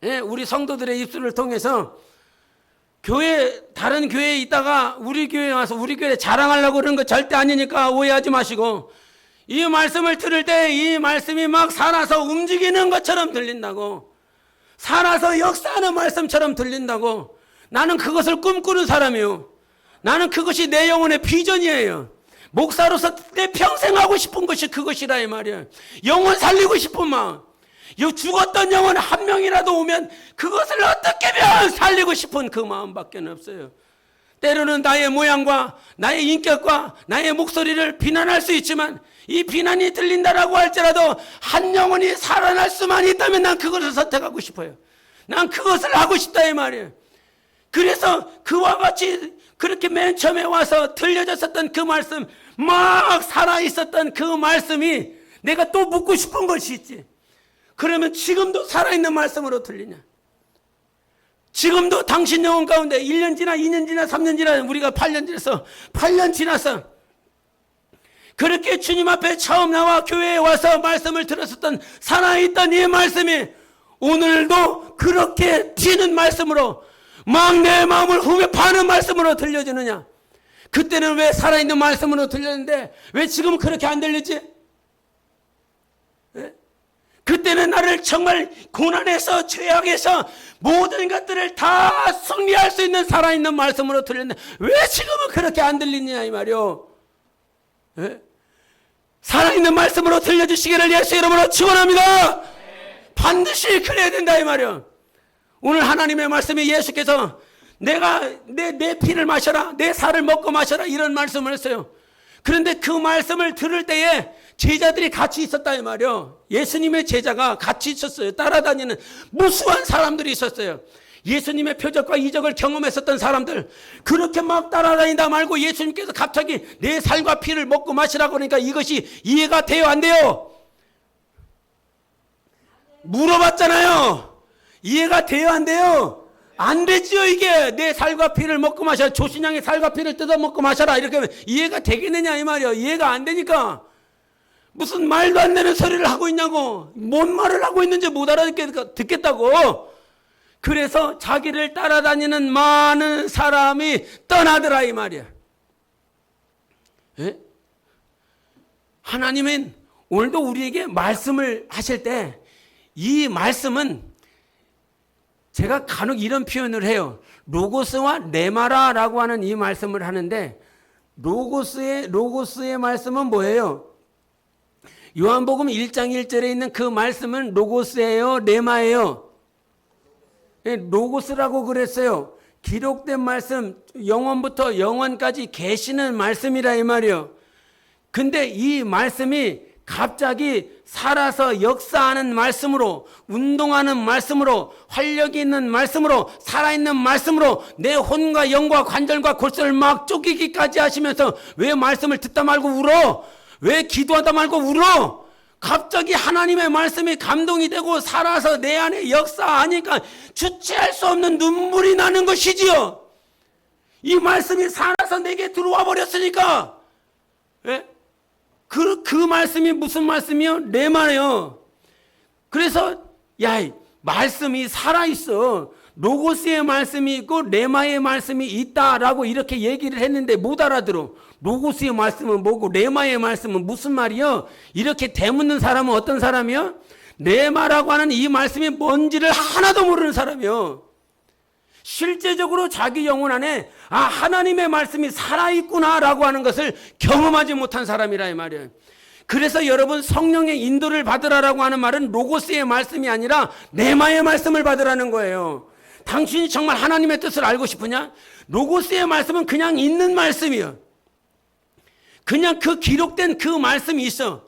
예? 우리 성도들의 입술을 통해서 다른 교회에 있다가 우리 교회에 와서 우리 교회 자랑하려고 그러는 거 절대 아니니까 오해하지 마시고, 이 말씀을 들을 때 이 말씀이 막 살아서 움직이는 것처럼 들린다고. 살아서 역사하는 말씀처럼 들린다고. 나는 그것을 꿈꾸는 사람이에요. 나는 그것이 내 영혼의 비전이에요. 목사로서 내 평생 하고 싶은 것이 그것이라 이 말이에요. 영혼 살리고 싶은 마음. 죽었던 영혼 한 명이라도 오면 그것을 어떻게든 살리고 싶은 그 마음밖에 없어요. 때로는 나의 모양과 나의 인격과 나의 목소리를 비난할 수 있지만 이 비난이 들린다라고 할지라도 한 영혼이 살아날 수만 있다면 난 그것을 선택하고 싶어요. 난 그것을 하고 싶다 이 말이에요. 그래서 그와 같이 그렇게 맨 처음에 와서 들려졌었던 그 말씀, 막 살아있었던 그 말씀이 내가 또 묻고 싶은 것이 있지. 그러면 지금도 살아있는 말씀으로 들리냐? 지금도 당신 영혼 가운데 1년 지나 2년 지나 3년 지나 우리가 8년 지나서 8년 지나서 그렇게 주님 앞에 처음 나와 교회에 와서 말씀을 들었었던 살아있던 이 말씀이 오늘도 그렇게 튀는 말씀으로 막 내 마음을 후벼 파는 말씀으로 들려지느냐? 그때는 왜 살아있는 말씀으로 들렸는데 왜 지금은 그렇게 안 들리지? 네? 그때는 나를 정말 고난에서 죄악에서 모든 것들을 다 승리할 수 있는 살아있는 말씀으로 들렸는데 왜 지금은 그렇게 안 들리냐 이 말이요. 네? 살아있는 말씀으로 들려주시기를 예수 이름으로 축원합니다. 반드시 그래야 된다 이 말이요. 오늘 하나님의 말씀이 예수께서 내가 내 피를 마셔라, 내 살을 먹고 마셔라 이런 말씀을 했어요. 그런데 그 말씀을 들을 때에 제자들이 같이 있었다 이 말이요. 예수님의 제자가 같이 있었어요. 따라다니는 무수한 사람들이 있었어요. 예수님의 표적과 이적을 경험했었던 사람들, 그렇게 막 따라다니다 말고 예수님께서 갑자기 내 살과 피를 먹고 마시라고 그러니까 이것이 이해가 돼요 안 돼요? 물어봤잖아요. 이해가 돼요 안 돼요? 안 되지요. 이게 내 살과 피를 먹고 마셔라, 조신양의 살과 피를 뜯어 먹고 마셔라 이렇게 하면 이해가 되겠느냐 이 말이에요. 이해가 안 되니까 무슨 말도 안 되는 소리를 하고 있냐고, 뭔 말을 하고 있는지 못 알아듣겠다고. 그래서 자기를 따라다니는 많은 사람이 떠나더라 이 말이야. 예? 하나님은 오늘도 우리에게 말씀을 하실 때 이 말씀은 제가 간혹 이런 표현을 해요. 로고스와 네마라라고 하는 이 말씀을 하는데 로고스의 말씀은 뭐예요? 요한복음 1장 1절에 있는 그 말씀은 로고스예요, 네마예요? 로고스라고 그랬어요. 기록된 말씀, 영원부터 영원까지 계시는 말씀이라 이 말이에요. 근데 이 말씀이 갑자기 살아서 역사하는 말씀으로, 운동하는 말씀으로, 활력이 있는 말씀으로, 살아있는 말씀으로 내 혼과 영과 관절과 골수를 막 쪼개기까지 하시면서 왜 말씀을 듣다 말고 울어? 왜 기도하다 말고 울어? 갑자기 하나님의 말씀이 감동이 되고 살아서 내 안에 역사하니까 주체할 수 없는 눈물이 나는 것이지요. 이 말씀이 살아서 내게 들어와 버렸으니까. 예? 그 말씀이 무슨 말씀이요? 레마예요. 그래서 말씀이 살아있어. 로고스의 말씀이 있고 레마의 말씀이 있다라고 이렇게 얘기를 했는데 못 알아들어. 로고스의 말씀은 뭐고 레마의 말씀은 무슨 말이요? 이렇게 되묻는 사람은 어떤 사람이요? 레마라고 하는 이 말씀이 뭔지를 하나도 모르는 사람이요. 실제적으로 자기 영혼 안에 하나님의 말씀이 살아있구나라고 하는 것을 경험하지 못한 사람이라 이 말이에요. 그래서 여러분 성령의 인도를 받으라라고 하는 말은 로고스의 말씀이 아니라 레마의 말씀을 받으라는 거예요. 당신이 정말 하나님의 뜻을 알고 싶으냐? 로고스의 말씀은 그냥 있는 말씀이에요. 그냥 그 기록된 그 말씀이 있어.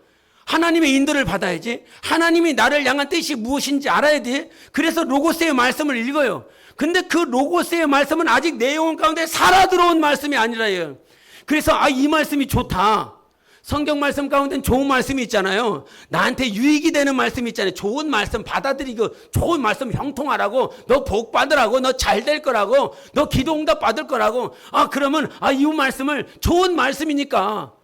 하나님의 인도를 받아야지. 하나님이 나를 향한 뜻이 무엇인지 알아야 돼. 그래서 로고스의 말씀을 읽어요. 근데 그 로고스의 말씀은 아직 내 영혼 가운데 살아 들어온 말씀이 아니라요. 그래서 이 말씀이 좋다. 성경 말씀 가운데는 좋은 말씀이 있잖아요. 나한테 유익이 되는 말씀이 있잖아요. 좋은 말씀 받아들이고 좋은 말씀 형통하라고, 너 복 받으라고, 너 잘 될 거라고, 너 기도 응답 받을 거라고. 그러면 이 말씀을 좋은 말씀이니까,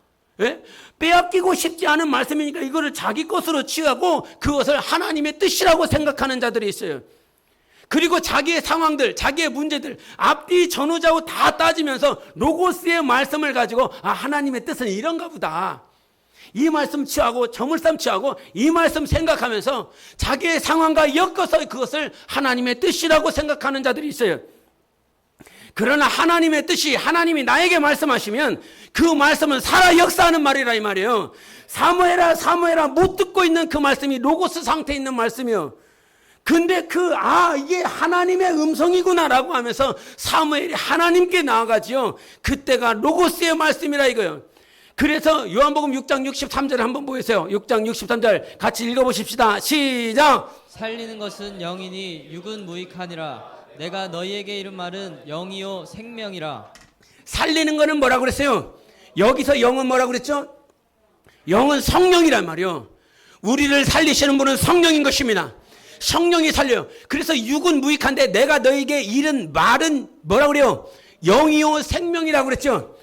예? 빼앗기고 싶지 않은 말씀이니까 이거를 자기 것으로 취하고 그것을 하나님의 뜻이라고 생각하는 자들이 있어요. 그리고 자기의 상황들, 자기의 문제들 앞뒤 전후좌우 다 따지면서 로고스의 말씀을 가지고 하나님의 뜻은 이런가 보다. 이 말씀 취하고 저물삼 취하고 이 말씀 생각하면서 자기의 상황과 엮어서 그것을 하나님의 뜻이라고 생각하는 자들이 있어요. 그러나 하나님의 뜻이 하나님이 나에게 말씀하시면 그 말씀은 살아 역사하는 말이라 이 말이에요. 사무엘아 사무엘아 못 듣고 있는 그 말씀이 로고스 상태에 있는 말씀이요. 근데 이게 하나님의 음성이구나라고 하면서 사무엘이 하나님께 나아가지요. 그때가 로고스의 말씀이라 이거예요. 그래서 요한복음 6장 63절 한번 보세요. 6장 63절 같이 읽어보십시다. 시작. 살리는 것은 영이니 육은 무익하니라. 내가 너희에게 이른 말은 영이요 생명이라. 살리는 거는 뭐라고 그랬어요? 여기서 영은 뭐라고 그랬죠? 영은 성령이란 말이요. 우리를 살리시는 분은 성령인 것입니다. 성령이 살려요. 그래서 육은 무익한데 내가 너에게 이른 말은 뭐라고 그래요? 영이요 생명이라고 그랬죠.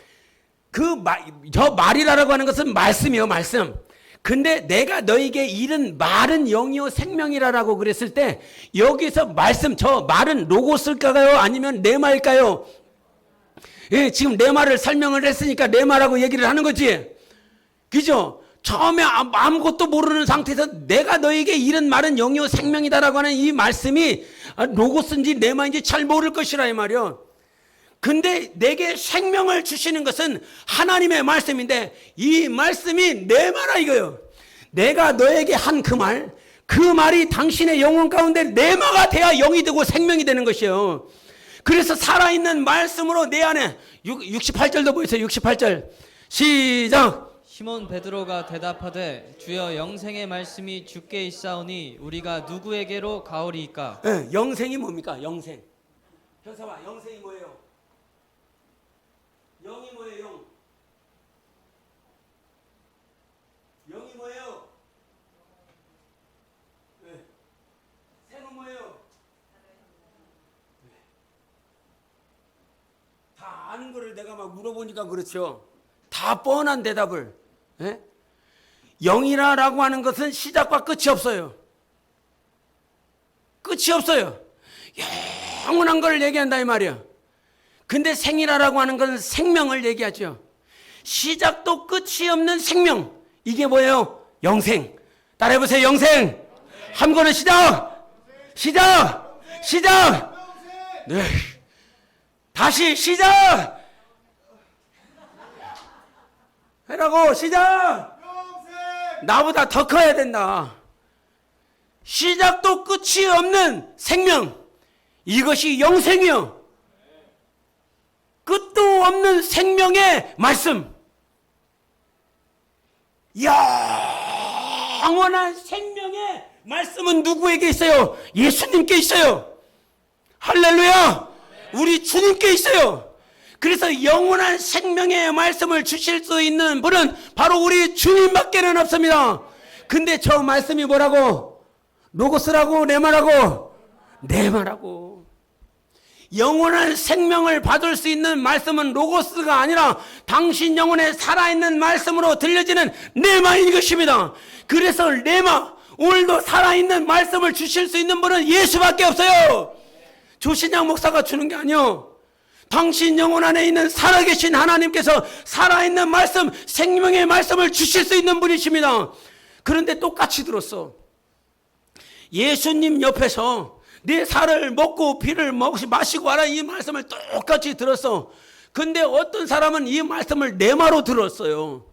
저 말이라고 하는 것은 말씀이요, 말씀. 근데 내가 너에게 이른 말은 영이요 생명이라고 그랬을 때 여기서 말씀, 저 말은 로고스일까요? 아니면 내 말일까요? 예, 지금 내 말을 설명을 했으니까 내 말하고 얘기를 하는 거지. 그죠? 처음에 아무것도 모르는 상태에서 내가 너에게 이른 말은 영이요 생명이다라고 하는 이 말씀이 로고스인지 내 말인지 잘 모를 것이라 이 말이요. 근데 내게 생명을 주시는 것은 하나님의 말씀인데 이 말씀이 내 말아 이거요. 내가 너에게 한 그 말이 당신의 영혼 가운데 내 마가 돼야 영이 되고 생명이 되는 것이에요. 그래서 살아있는 말씀으로 내 안에 68절도 보이세요. 68절 시작. 시몬 베드로가 대답하되 주여 영생의 말씀이 주께 있사오니 우리가 누구에게로 가오리이까? 네, 영생이 뭡니까? 영생. 현사봐, 영생이 뭐예요? 영이 뭐예요? 영이 뭐예요? 네. 생은 뭐예요? 네. 다 아는 거를 내가 막 물어보니까 그렇죠. 다 뻔한 대답을. 네? 영이라고 하는 것은 시작과 끝이 없어요. 끝이 없어요. 영원한 걸 얘기한다 이 말이야. 근데 생이라고 하는 것은 생명을 얘기하죠. 시작도 끝이 없는 생명. 이게 뭐예요? 영생. 따라해보세요. 영생. 한 번은 시작. 시작. 시작. 네. 다시 시작. 해라고 시작. 나보다 더 커야 된다. 시작도 끝이 없는 생명. 이것이 영생이요. 끝도 없는 생명의 말씀. 영원한 생명의 말씀은 누구에게 있어요? 예수님께 있어요. 할렐루야. 우리 주님께 있어요. 그래서 영원한 생명의 말씀을 주실 수 있는 분은 바로 우리 주님밖에는 없습니다. 근데 저 말씀이 뭐라고? 로고스라고? 내 말하고? 내 말하고. 영원한 생명을 받을 수 있는 말씀은 로고스가 아니라 당신 영혼에 살아있는 말씀으로 들려지는 레마인 것입니다. 그래서 레마, 오늘도 살아있는 말씀을 주실 수 있는 분은 예수밖에 없어요. 조신양 목사가 주는 게 아니요. 당신 영혼 안에 있는 살아계신 하나님께서 살아있는 말씀, 생명의 말씀을 주실 수 있는 분이십니다. 그런데 똑같이 들었어. 예수님 옆에서 내 살을 먹고 피를 마시고 하라 이 말씀을 똑같이 들었어. 근데 어떤 사람은 이 말씀을 내마로 들었어요.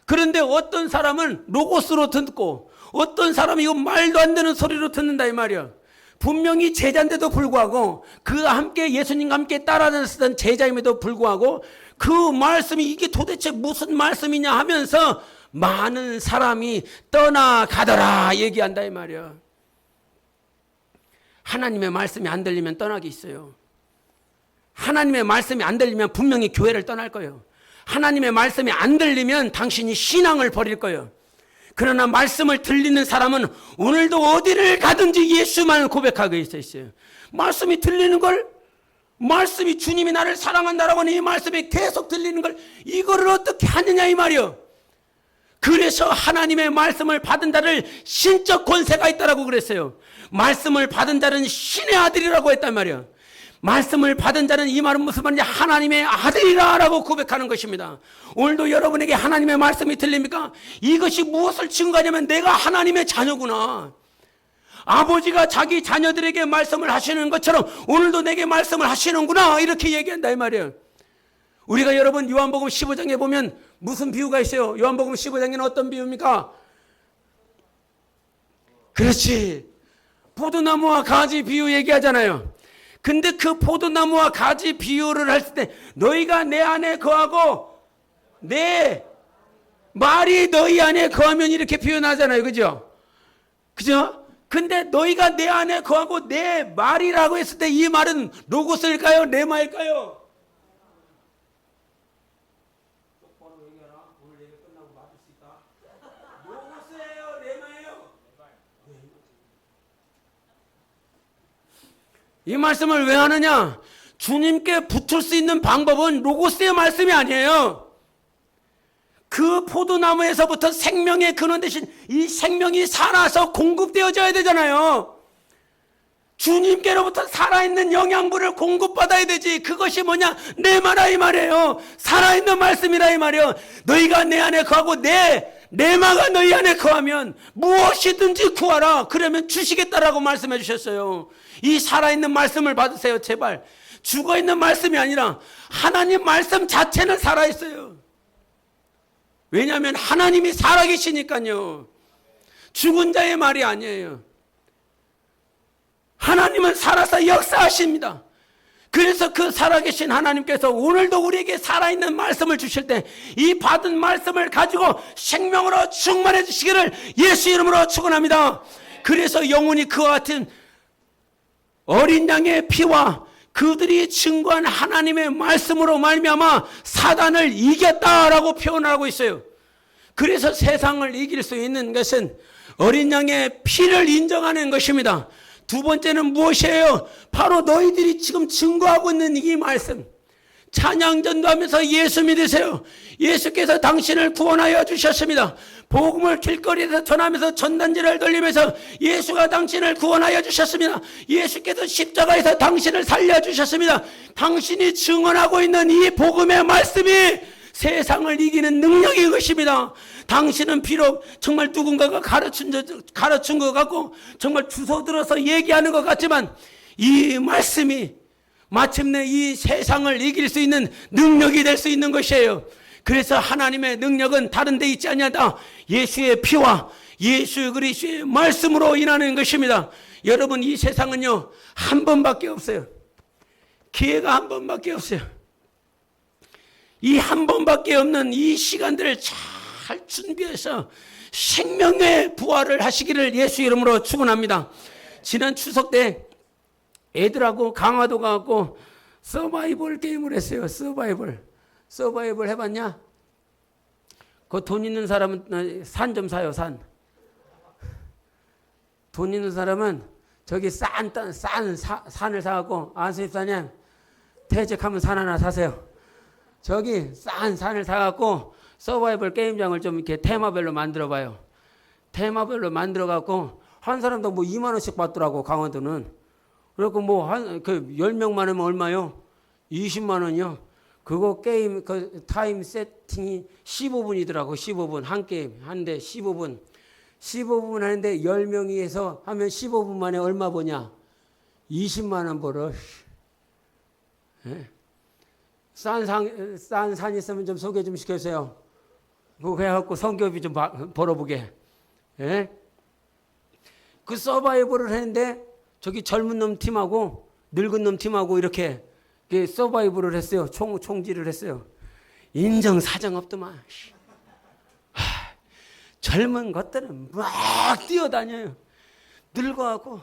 그런데 어떤 사람은 로고스로 듣고 어떤 사람은 이거 말도 안 되는 소리로 듣는다 이 말이야. 분명히 제자인데도 불구하고 그와 함께 예수님과 함께 따라다녔던 제자임에도 불구하고 그 말씀이 이게 도대체 무슨 말씀이냐 하면서 많은 사람이 떠나가더라 얘기한다 이 말이야. 하나님의 말씀이 안 들리면 떠나기 있어요. 하나님의 말씀이 안 들리면 분명히 교회를 떠날 거예요. 하나님의 말씀이 안 들리면 당신이 신앙을 버릴 거예요. 그러나 말씀을 들리는 사람은 오늘도 어디를 가든지 예수만 고백하고 있어요. 말씀이 들리는 걸, 말씀이 주님이 나를 사랑한다라고 하는 이 말씀이 계속 들리는 걸 이거를 어떻게 하느냐 이 말이요. 그래서 하나님의 말씀을 받은 자를 신적 권세가 있다라고 그랬어요. 말씀을 받은 자는 신의 아들이라고 했단 말이에요. 말씀을 받은 자는 이 말은 무슨 말인지 하나님의 아들이라 라고 고백하는 것입니다. 오늘도 여러분에게 하나님의 말씀이 들립니까? 이것이 무엇을 증거하냐면 내가 하나님의 자녀구나. 아버지가 자기 자녀들에게 말씀을 하시는 것처럼 오늘도 내게 말씀을 하시는구나, 이렇게 얘기한다 이 말이에요. 우리가 여러분 요한복음 15장에 보면 무슨 비유가 있어요? 요한복음 15장에는 어떤 비유입니까? 그렇지, 포도나무와 가지 비유 얘기하잖아요. 근데 그 포도나무와 가지 비유를 할 때 너희가 내 안에 거하고 내 말이 너희 안에 거하면 이렇게 표현하잖아요. 그죠? 그죠? 근데 너희가 내 안에 거하고 내 말이라고 했을 때 이 말은 로고스일까요? 레마일까요? 똑바로 얘기하라. 오늘 얘기 끝나고 맞을 수 있다. 로고스예요? 레마예요? 이 말씀을 왜 하느냐? 주님께 붙을 수 있는 방법은 로고스의 말씀이 아니에요. 그 포도나무에서부터 생명의 근원 대신 이 생명이 살아서 공급되어져야 되잖아요. 주님께로부터 살아있는 영양분을 공급받아야 되지. 그것이 뭐냐? 내 말아 이 말이에요. 살아있는 말씀이라 이 말이에요. 너희가 내 안에 거하고 내 마가 너희 안에 거하면 무엇이든지 구하라. 그러면 주시겠다라고 말씀해 주셨어요. 이 살아있는 말씀을 받으세요. 제발. 죽어있는 말씀이 아니라 하나님 말씀 자체는 살아있어요. 왜냐하면 하나님이 살아계시니까요. 죽은 자의 말이 아니에요. 하나님은 살아서 역사하십니다. 그래서 그 살아계신 하나님께서 오늘도 우리에게 살아있는 말씀을 주실 때 이 받은 말씀을 가지고 생명으로 충만해 주시기를 예수 이름으로 축원합니다. 그래서 영혼이 그와 같은 어린 양의 피와 그들이 증거한 하나님의 말씀으로 말미암아 사단을 이겼다라고 표현하고 있어요. 그래서 세상을 이길 수 있는 것은 어린 양의 피를 인정하는 것입니다. 두 번째는 무엇이에요? 바로 너희들이 지금 증거하고 있는 이 말씀. 찬양전도 하면서 예수 믿으세요. 예수께서 당신을 구원하여 주셨습니다. 복음을 길거리에서 전하면서 전단지를 돌리면서 예수가 당신을 구원하여 주셨습니다. 예수께서 십자가에서 당신을 살려주셨습니다. 당신이 증언하고 있는 이 복음의 말씀이 세상을 이기는 능력인 것입니다. 당신은 비록 정말 누군가가 가르친 것 같고 정말 주워 들어서 얘기하는 것 같지만 이 말씀이 마침내 이 세상을 이길 수 있는 능력이 될 수 있는 것이에요. 그래서 하나님의 능력은 다른 데 있지 아니하다. 예수의 피와 예수 그리스도의 말씀으로 인하는 것입니다. 여러분, 이 세상은요 한 번밖에 없어요. 기회가 한 번밖에 없어요. 이 한 번밖에 없는 이 시간들을 잘 준비해서 생명의 부활을 하시기를 예수 이름으로 축원합니다. 지난 추석 때 애들하고 강화도 가고 서바이벌 게임을 했어요. 서바이벌 해봤냐? 그 돈 있는 사람은 산 좀 사요. 돈 있는 사람은 저기 산을 사갖고 안수입사님 퇴직하면 산 하나 사세요. 저기 산을 사갖고 서바이벌 게임장을 좀 이렇게 테마별로 만들어봐요. 테마별로 만들어갖고 한 사람도 뭐 2만 원씩 받더라고, 강화도는. 그래갖고 뭐 그 10명만 하면 얼마요? 20만 원이요. 그거 게임 그 타임 세팅이 15분이더라고. 15분 한 게임 한대 15분. 15분 하는데 10명이 해서 하면 15분 만에 얼마 버냐? 20만 원 벌어. 예? 싼 산 있으면 좀 소개 좀 시켜주세요. 그거 해갖고 성교비 좀 벌어보게. 예? 그 서바이벌을 했는데 저기 젊은 놈 팀하고 늙은 놈 팀하고 이렇게 서바이벌을 했어요. 총질을 했어요. 인정 사정 없더만. 젊은 것들은 막 뛰어다녀요. 늙어갖고.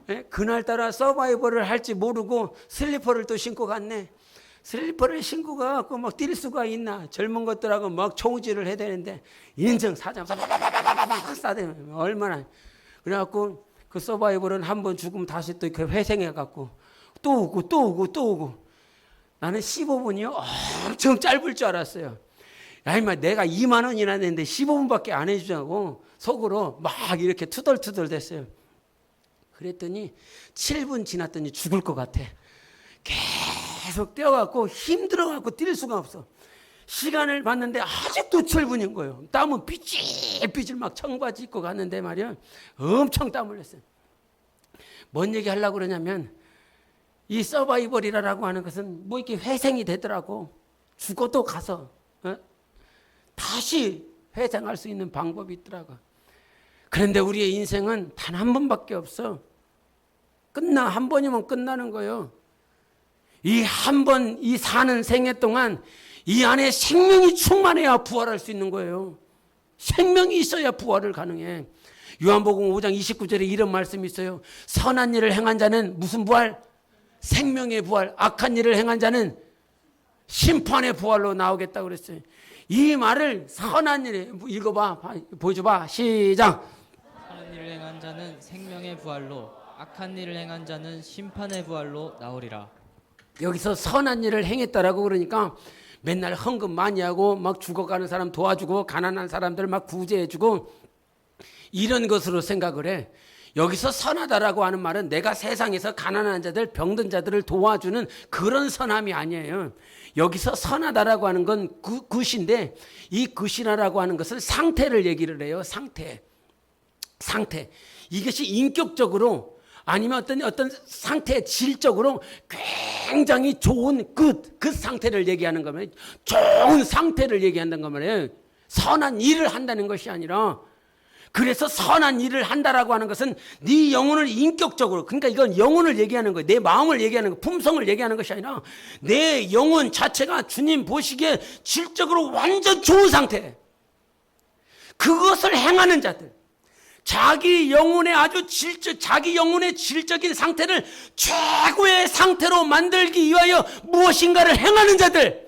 예? 그날따라 서바이벌을 할지 모르고 슬리퍼를 또 신고 갔네. 슬리퍼를 신고 가갖고 막 뛸 수가 있나. 젊은 것들하고 막 총질을 해야 되는데 인정 사정 막 싸대. 얼마나. 그래갖고 그 서바이벌은 한 번 죽으면 다시 또 회생해갖고 또 오고. 나는 15분이요? 엄청 짧을 줄 알았어요. 야, 임마, 내가 2만 원이나 냈는데 15분밖에 안 해주자고 속으로 막 이렇게 투덜투덜 됐어요. 그랬더니 7분 지났더니 죽을 것 같아. 계속 뛰어갖고 힘들어갖고 뛸 수가 없어. 시간을 봤는데 아직도 7분인 거예요. 땀은 삐질삐질 막 청바지 입고 갔는데 말이야. 엄청 땀 흘렸어요. 뭔 얘기 하려고 그러냐면 이 서바이벌이라고 하는 것은 뭐 이렇게 회생이 되더라고. 죽어도 가서 다시 회생할 수 있는 방법이 있더라고. 그런데 우리의 인생은 단 한 번밖에 없어. 한 번이면 끝나는 거예요. 이 한 번, 이 사는 생애 동안 이 안에 생명이 충만해야 부활할 수 있는 거예요. 생명이 있어야 부활을 가능해. 요한복음 5장 29절에 이런 말씀이 있어요. 선한 일을 행한 자는 무슨 부활? 생명의 부활. 악한 일을 행한 자는 심판의 부활로 나오겠다고 그랬어요. 이 말을 선한 일에 읽어봐. 보여줘봐. 시작. 선한 일을 행한 자는 생명의 부활로 악한 일을 행한 자는 심판의 부활로 나오리라. 여기서 선한 일을 행했다라고 그러니까 맨날 헌금 많이 하고 막 죽어가는 사람 도와주고 가난한 사람들 막 구제해주고 이런 것으로 생각을 해. 여기서 선하다라고 하는 말은 내가 세상에서 가난한 자들, 병든 자들을 도와주는 그런 선함이 아니에요. 여기서 선하다라고 하는 건 굿인데 이 굿이라고 하는 것은 상태를 얘기를 해요. 상태. 이것이 인격적으로 아니면 어떤 상태 질적으로 굉장히 좋은 그 상태를 얘기하는 거면 좋은 상태를 얘기한다는 거면 선한 일을 한다는 것이 아니라 그래서 선한 일을 한다라고 하는 것은 네 영혼을 인격적으로 그러니까 이건 영혼을 얘기하는 거예요. 내 마음을 얘기하는 거, 품성을 얘기하는 것이 아니라 내 영혼 자체가 주님 보시기에 질적으로 완전 좋은 상태. 그것을 행하는 자들. 자기 영혼의 자기 영혼의 질적인 상태를 최고의 상태로 만들기 위하여 무엇인가를 행하는 자들.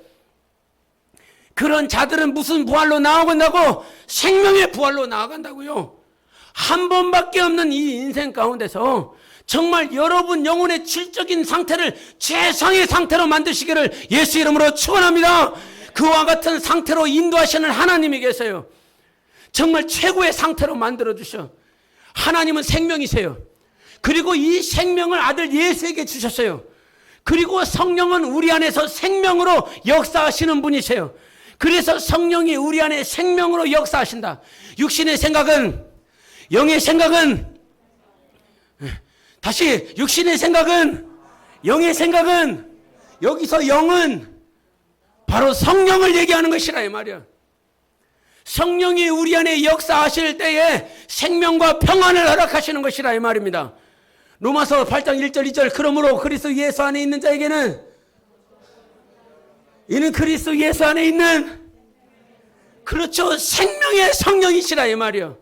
그런 자들은 무슨 부활로 나아간다고? 생명의 부활로 나아간다고요. 한 번밖에 없는 이 인생 가운데서 정말 여러분 영혼의 질적인 상태를 최상의 상태로 만드시기를 예수 이름으로 축원합니다. 그와 같은 상태로 인도하시는 하나님이 계세요. 정말 최고의 상태로 만들어주셔. 하나님은 생명이세요. 그리고 이 생명을 아들 예수에게 주셨어요. 그리고 성령은 우리 안에서 생명으로 역사하시는 분이세요. 그래서 성령이 우리 안에 생명으로 역사하신다. 육신의 생각은, 영의 생각은, 다시 육신의 생각은, 영의 생각은, 여기서 영은 바로 성령을 얘기하는 것이라 이 말이야. 성령이 우리 안에 역사하실 때에 생명과 평안을 허락하시는 것이라 이 말입니다. 로마서 8장 1절 2절 그러므로 그리스도 예수 안에 있는 자에게는 이는 그리스도 예수 안에 있는 그렇죠 생명의 성령이시라 이 말이요.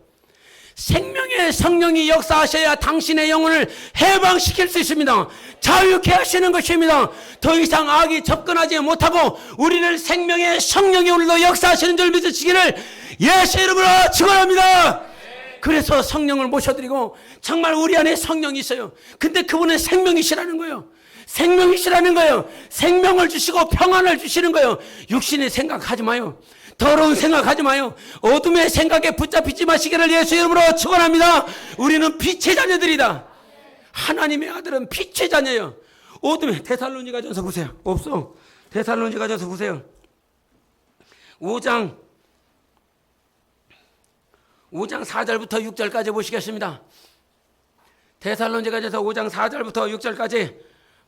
생명의 성령이 역사하셔야 당신의 영혼을 해방시킬 수 있습니다. 자유케 하시는 것입니다. 더 이상 악이 접근하지 못하고 우리를 생명의 성령이 오늘도 역사하시는 줄 믿으시기를 예수 이름으로 축원합니다. 그래서 성령을 모셔드리고 정말 우리 안에 성령이 있어요. 근데 그분은 생명이시라는 거예요. 생명이시라는 거예요. 생명을 주시고 평안을 주시는 거예요. 육신의 생각하지 마요. 더러운 생각하지 마요. 어둠의 생각에 붙잡히지 마시기를 예수 이름으로 축원합니다. 우리는 빛의 자녀들이다. 하나님의 아들은 빛의 자녀예요. 어둠의 데살로니가전서 보세요. 없어. 데살로니가전서 보세요. 5장 4절부터 6절까지 보시겠습니다. 데살로니가전서 5장 4절부터 6절까지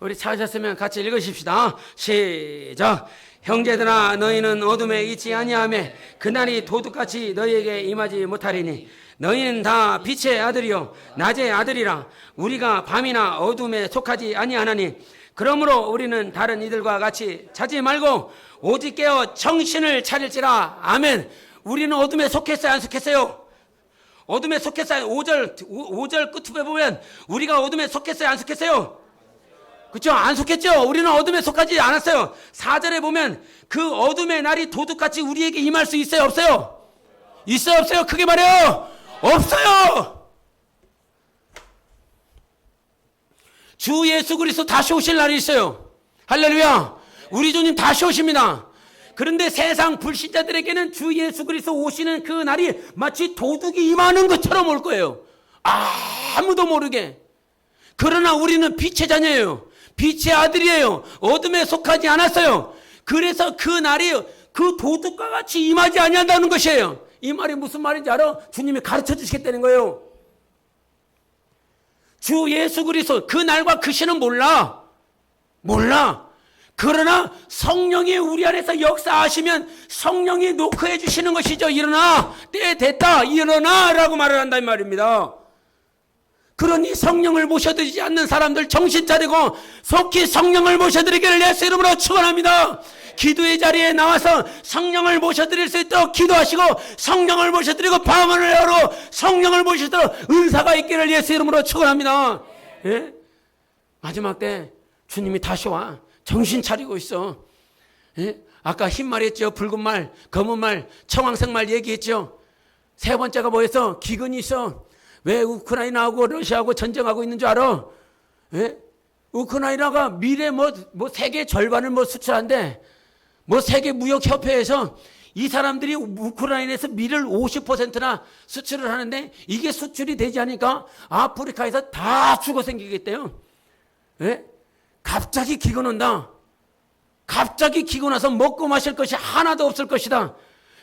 우리 찾으셨으면 같이 읽으십시다. 시작. 형제들아 너희는 어둠에 있지 아니하며 그날이 도둑같이 너희에게 임하지 못하리니 너희는 다 빛의 아들이요 낮의 아들이라. 우리가 밤이나 어둠에 속하지 아니하나니 그러므로 우리는 다른 이들과 같이 자지 말고 오직 깨어 정신을 차릴지라. 아멘. 우리는 어둠에 속했어요 안 속했어요? 어둠에 속했어요. 5절 끝부분에 보면 우리가 어둠에 속했어요 안 속했어요? 그렇죠? 안 속했죠? 우리는 어둠에 속하지 않았어요. 4절에 보면 그 어둠의 날이 도둑같이 우리에게 임할 수 있어요 없어요? 있어요 없어요? 크게 말해요. 없어요. 주 예수 그리스도 다시 오실 날이 있어요. 할렐루야. 우리 주님 다시 오십니다. 그런데 세상 불신자들에게는 주 예수 그리스도 오시는 그 날이 마치 도둑이 임하는 것처럼 올 거예요. 아무도 모르게. 그러나 우리는 빛의 자녀예요. 빛의 아들이에요. 어둠에 속하지 않았어요. 그래서 그 날이 그 도둑과 같이 임하지 아니한다는 것이에요. 이 말이 무슨 말인지 알아? 주님이 가르쳐 주시겠다는 거예요. 주 예수 그리스도 그 날과 그 시는 몰라. 그러나 성령이 우리 안에서 역사하시면 성령이 노크해 주시는 것이죠. 일어나, 때 됐다, 일어나라고 말을 한단 말입니다. 그러니 성령을 모셔드리지 않는 사람들 정신 차리고 속히 성령을 모셔드리기를 예수 이름으로 축원합니다. 기도의 자리에 나와서 성령을 모셔드릴 수 있도록 기도하시고, 성령을 모셔드리고 방언을 열고 성령을 모셔드리도록 은사가 있기를 예수 이름으로 축원합니다. 예? 마지막 때 주님이 다시 와. 정신 차리고 있어. 예? 아까 흰 말 했죠. 붉은 말, 검은 말, 청황색 말 얘기했죠. 세 번째가 뭐였어? 기근이 있어. 왜 우크라이나하고 러시아하고 전쟁하고 있는 줄 알아? 예? 우크라이나가 밀의 뭐 세계 절반을 수출한대. 세계 무역협회에서 이 사람들이 우크라이나에서 밀을 50%나 수출을 하는데 이게 수출이 되지 않으니까 아프리카에서 다 죽어 생기겠대요. 예? 갑자기 기근 온다. 갑자기 기근 와서 먹고 마실 것이 하나도 없을 것이다.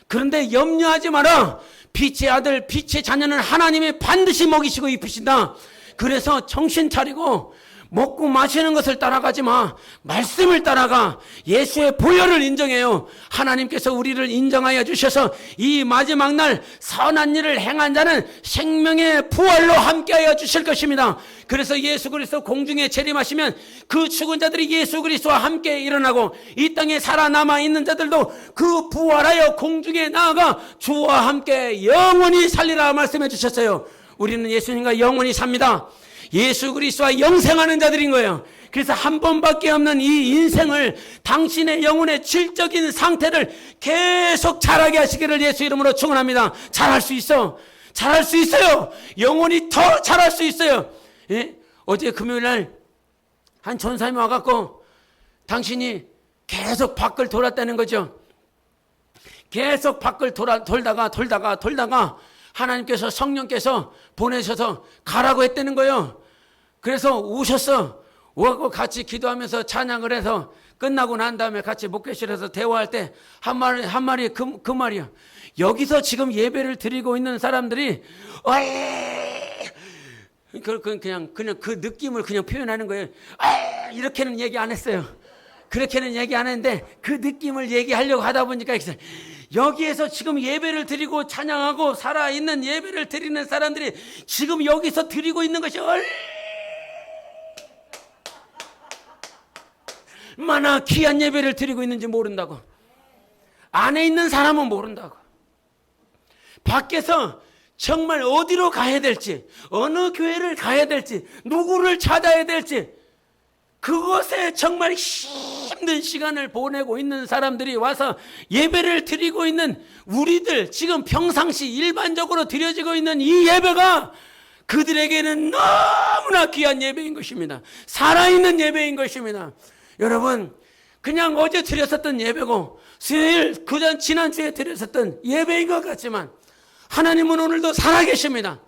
그런데 염려하지 마라. 빛의 아들, 빛의 자녀는 하나님이 반드시 먹이시고 입히신다. 그래서 정신 차리고 먹고 마시는 것을 따라가지 마. 말씀을 따라가. 예수의 보혈을 인정해요. 하나님께서 우리를 인정하여 주셔서 이 마지막 날 선한 일을 행한 자는 생명의 부활로 함께하여 주실 것입니다. 그래서 예수 그리스도 공중에 재림하시면 그 죽은 자들이 예수 그리스도와 함께 일어나고 이 땅에 살아남아 있는 자들도 그 부활하여 공중에 나아가 주와 함께 영원히 살리라 말씀해 주셨어요. 우리는 예수님과 영원히 삽니다. 예수 그리스도와 영생하는 자들인 거예요. 그래서 한 번밖에 없는 이 인생을 당신의 영혼의 질적인 상태를 계속 자라게 하시기를 예수 이름으로 축원합니다. 잘할 수 있어. 잘할 수 있어요. 영혼이 더 잘할 수 있어요. 예? 어제 금요일날 한 전사님이 와갖고 당신이 계속 밖을 돌았다는 거죠. 계속 밖을 돌다가 하나님께서 성령께서 보내셔서 가라고 했다는 거예요. 그래서 오셨어. 오고 같이 기도하면서 찬양을 해서 끝나고 난 다음에 같이 목회실에서 대화할 때 한 말이 그 말이야. 여기서 지금 예배를 드리고 있는 사람들이 그냥 그 느낌을 그냥 표현하는 거예요. 이렇게는 얘기 안 했어요. 그렇게는 얘기 안 했는데 그 느낌을 얘기하려고 하다 보니까 여기에서 지금 예배를 드리고 찬양하고 살아있는 예배를 드리는 사람들이 지금 여기서 드리고 있는 것이 얼마나 귀한 예배를 드리고 있는지 모른다고. 안에 있는 사람은 모른다고. 밖에서 정말 어디로 가야 될지, 어느 교회를 가야 될지, 누구를 찾아야 될지, 그것에 정말 힘든 시간을 보내고 있는 사람들이 와서 예배를 드리고 있는 우리들, 지금 평상시 일반적으로 드려지고 있는 이 예배가 그들에게는 너무나 귀한 예배인 것입니다. 살아있는 예배인 것입니다. 여러분, 그냥 어제 드렸었던 예배고 수요일, 지난주에 드렸었던 예배인 것 같지만 하나님은 오늘도 살아계십니다.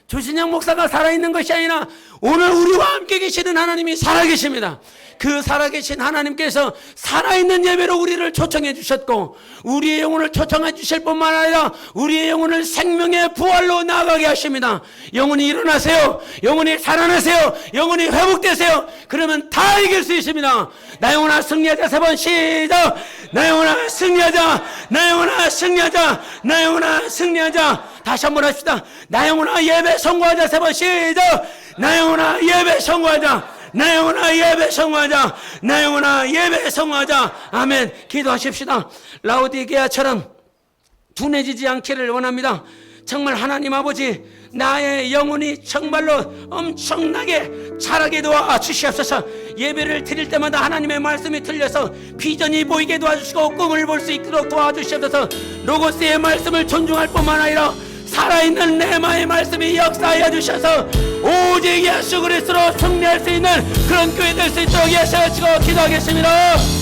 조신영 목사가 살아있는 것이 아니라 오늘 우리와 함께 계시는 하나님이 살아계십니다. 그 살아계신 하나님께서 살아있는 예배로 우리를 초청해 주셨고 우리의 영혼을 초청해 주실 뿐만 아니라 우리의 영혼을 생명의 부활로 나아가게 하십니다. 영혼이 일어나세요. 영혼이 살아나세요. 영혼이 회복되세요. 그러면 다 이길 수 있습니다. 나 영혼아 승리하자. 3번 시작. 나 영혼아 승리하자. 나 영혼아 승리하자. 나 영혼아 승리하자. 다시 한번 합시다. 나 영혼아 예배 성공하자. 3번 시작. 나 영혼아 예배 성공하자. 나 영혼아 예배 성공하자. 나 영혼아 예배 성공하자. 아멘. 기도하십시다. 라오디게아처럼 둔해지지 않기를 원합니다. 정말 하나님 아버지, 나의 영혼이 정말로 엄청나게 자라게 도와주시옵소서. 예배를 드릴 때마다 하나님의 말씀이 들려서 비전이 보이게 도와주시고 꿈을 볼 수 있도록 도와주시옵소서. 로고스의 말씀을 존중할 뿐만 아니라 살아있는 레마의 말씀이 역사하여 주셔서 오직 예수 그리스도로 승리할 수 있는 그런 교회 될 수 있도록 예수여 치고 기도하겠습니다.